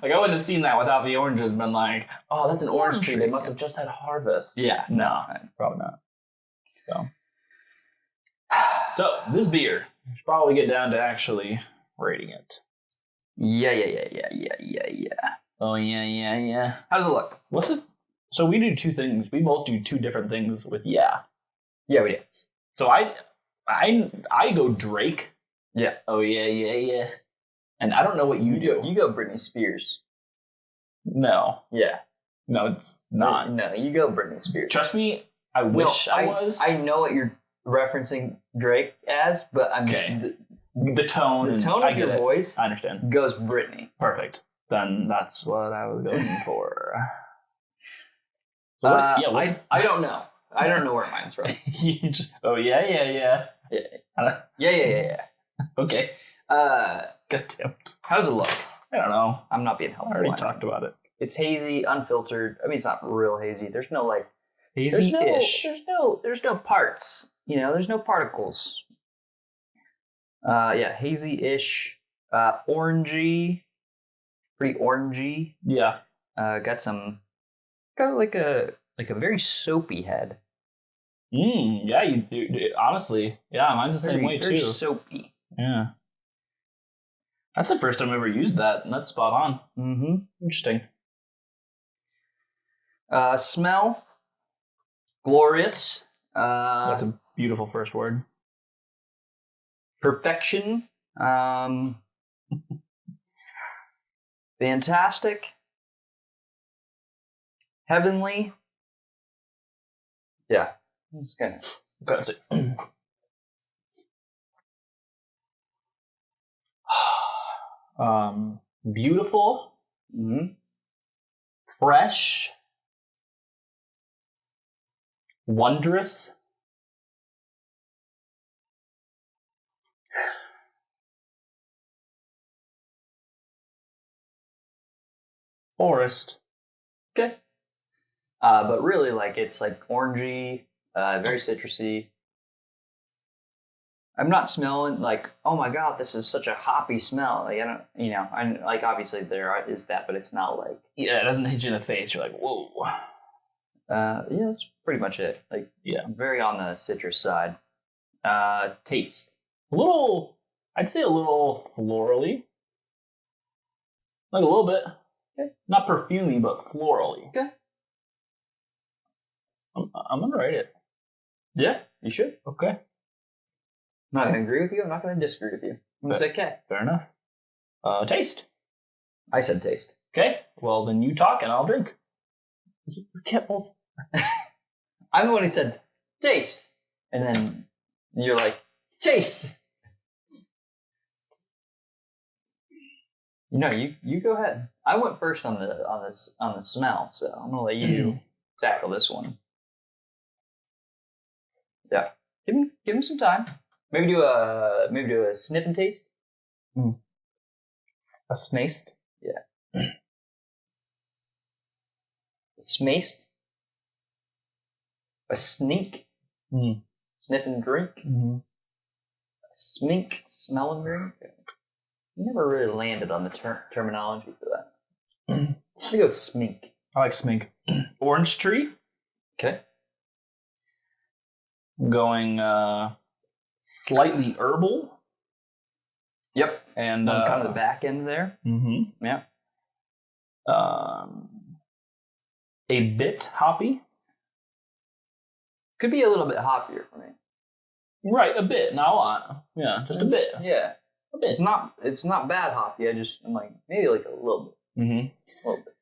Like, I wouldn't have seen that without the oranges. Been like, oh, that's an orange Orange tree. tree. They must have just had harvest. Yeah, No, probably not. So this beer, we should probably get down to actually rating it. Yeah. Oh yeah. How does it look? What's it? So we do two things. We both do two different things with yeah. Yeah, we do. So I go Drake. Yeah. Oh yeah. And I don't know what you do. You go Britney Spears. No, Yeah. no, it's not. No, you go Britney Spears. Trust me, I wish I was. I know what you're referencing Drake as, but I'm Okay. just the tone. the tone I of get your it. voice I understand. goes Britney. Perfect. Then that's what I was going for. So what, what's, I don't know. I don't know where mine's from. you just yeah. Yeah. Okay. Uh, God damn it. how does it look? I don't know. I'm not being I helpful. already I know. talked about it. It's hazy, unfiltered. I mean, it's not real hazy. There's no like Hazy-ish. There's no parts. There's no particles. Hazy-ish, orangey, pretty orangey. Yeah. Got like a very soapy head. Yeah, you do. Honestly, yeah, mine's the same way very too. soapy. Yeah. That's the first time I ever used that, and that's spot on. Mm-hmm. Interesting. Smell, glorious. That's a beautiful first word. Perfection. Fantastic. Heavenly. Yeah. It's kind of. That's it. Beautiful, fresh, wondrous, Forest. Okay. But really, like, it's like orangey, very citrusy. I'm not smelling like, oh my god, this is such a hoppy smell. Like, I don't, I like, obviously is that, but it's not like. Yeah, it doesn't hit you in the face. You're like, whoa. Yeah, that's pretty much it. Like, Yeah. very on the citrus side. Taste. I'd say a little florally. Like a little bit. Okay. Not perfumey, but florally. Okay. I'm gonna rate it. Yeah, you should. Okay. I'm not going to agree with you. I'm not going to disagree with you. I'm going to say okay. Fair enough. Taste. I said taste. Okay. Well, then you talk and I'll drink. You can't both. I'm the one who said taste. And then you're like, taste. You go ahead. I went first on the smell, so I'm gonna let you tackle this one. Yeah, give him some time. Maybe do a sniff and taste. A snaced. Yeah. A smaced. A sneak. Sniff and drink. Mm-hmm. A smink. Smell and drink. Never really landed on the terminology for that. I'm gonna go with smink. I like smink. Orange tree. Okay. I'm going slightly herbal. Yep. And On kind of the back end there. Mm-hmm. Yeah. A bit hoppy. Could be a little bit hoppier for me. Right, a bit, not a lot. Yeah, just a bit. Yeah. A bit. It's not bad hoppy. I'm like, maybe like a little bit. Mm-hmm. A little bit.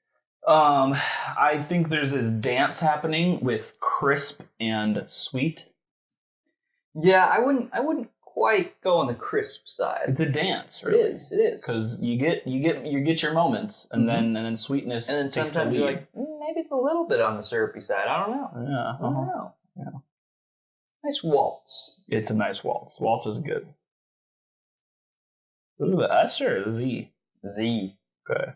I think there's this dance happening with crisp and sweet. Yeah, I wouldn't quite go on the crisp side. It's a dance, really. It is. Because you get your moments, and then sweetness and then takes sometimes the lead. you're like, maybe it's a little bit on the syrupy side. I don't know. Yeah. I don't know. Yeah. Nice waltz. It's a nice waltz. Waltz is good. Ooh, the S or Z? Z. Okay.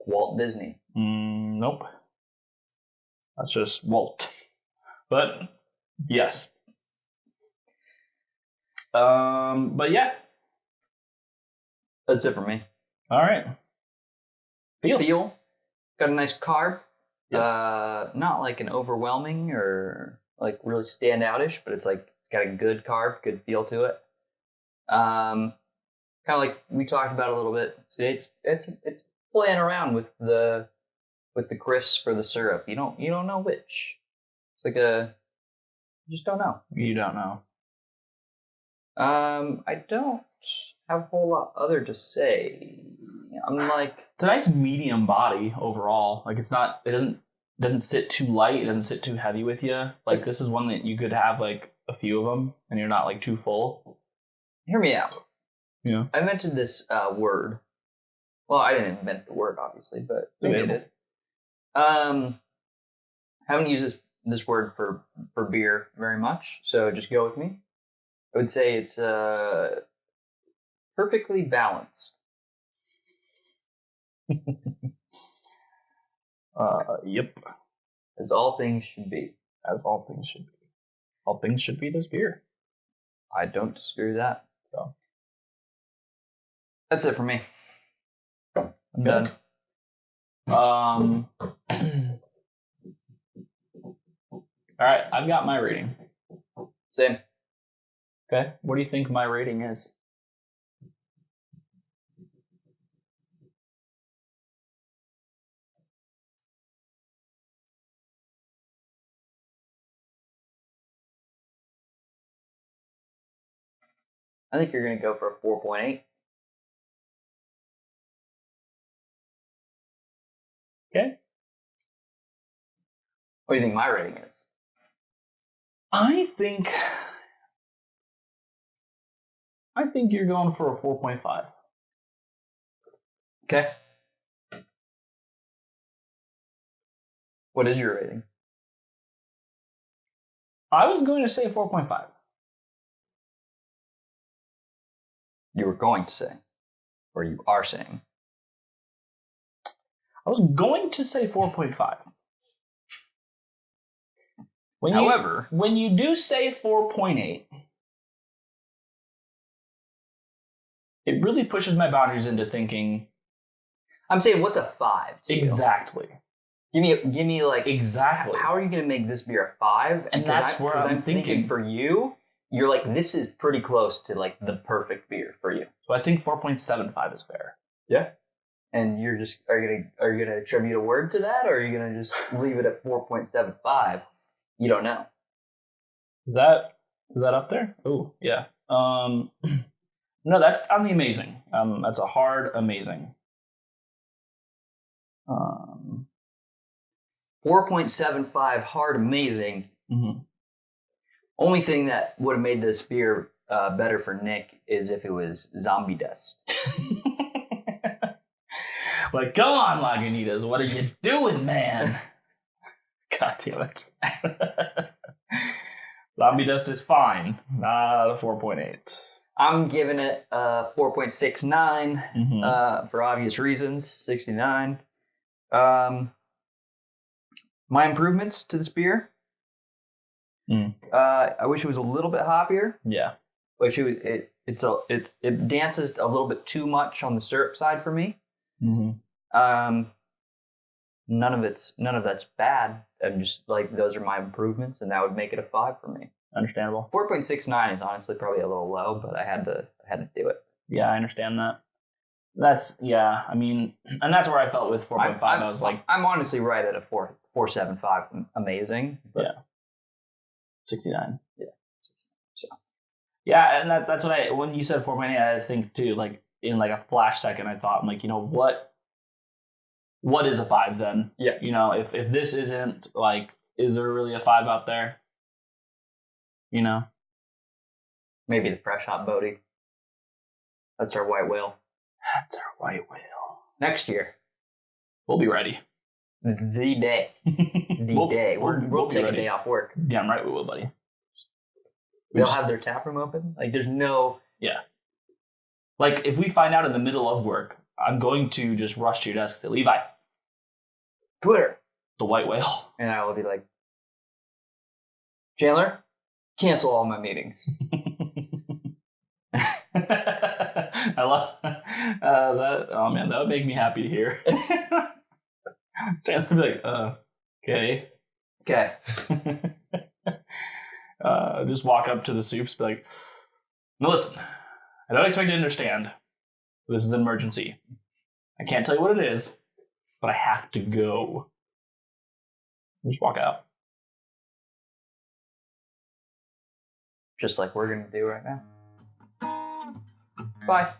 Walt Disney. Nope. That's just Walt. But yes. But yeah. That's it for me. All right. Feel. Got a nice carb. Yes. Not like an overwhelming or like really standoutish, but it's got a good carb, good feel to it. Kind of like we talked about a little bit. See, it's playing around with the crisp or the syrup. You don't know which. It's like you just don't know. You don't know. I don't have a whole lot other to say. I'm like, it's a nice medium body overall. Like it doesn't sit too light. It doesn't sit too heavy with you. Like this is one that you could have like a few of them, and you're not like too full. Hear me out. Yeah. I mentioned this word. Well, I didn't invent the word, obviously, but maybe I did. Haven't used this word for beer very much, so just go with me. I would say it's perfectly balanced. Yep. As all things should be. As all things should be. All things should be this beer. I don't disagree with that. So that's it for me. I'm done. All right, I've got my rating. Same. Okay, what do you think my rating is? I think you're going to go for a 4.8. Okay. What do you think my rating is? I think you're going for a 4.5. Okay. What is your rating? I was going to say 4.5. You were going to say, or you are saying? I was going to say 4.5. However, when you do say 4.8, it really pushes my boundaries into thinking. I'm saying, what's a 5 to you? Exactly. Give me like exactly. How are you going to make this beer a 5? And that's where I'm thinking for you. You're like, this is pretty close to like the perfect beer for you. So I think 4.75 is fair. Yeah. And you're just are you gonna attribute a word to that, or are you gonna just leave it at 4.75? You don't know. Is that up there? Oh yeah. No, that's on the amazing. That's a hard amazing. 4.75 hard amazing. Mm-hmm. Only thing that would have made this beer better for Nick is if it was zombie dust. Like, come on, Lagunitas, what are you doing, man? God damn it. Zombie dust is fine. Not a 4.8. I'm giving it a 4.69 for obvious reasons. 69. My improvements to this beer. I wish it was a little bit hoppier. Yeah. Wish it dances a little bit too much on the syrup side for me. Mm-hmm. None of that's bad. I'm just like, those are my improvements, and that would make it a 5 for me. Understandable. 4.69 is honestly probably a little low, but I had to do it. Yeah, I understand that. I mean, and that's where I felt with 4.5. I was like, I'm honestly right at a 4.75 amazing. But yeah. 69. Yeah. So. Yeah, and that's what when you said 4.8, I think too, like in like a flash second, I thought, I'm like, you know, what is a 5 then? Yeah. You know, if this isn't like, is there really a 5 out there? You know? Maybe the Fresh Hop Bodhi. That's our white whale. That's our white whale. Next year. We'll be ready. The day. We'll take a day off work. Damn right we will, buddy. They'll have their tap room open? Like, there's no... Yeah. Like, if we find out in the middle of work, I'm going to just rush to your desk and say, Levi. Twitter. The white whale. And I will be like, Chandler, cancel all my meetings. I love that. Oh, man, that would make me happy to hear. Chandler would be like, okay. Okay. Just walk up to the soups, be like, no, listen, I don't expect you to understand. This is an emergency. I can't tell you what it is, but I have to go. Just walk out. Just like we're going to do right now. Bye.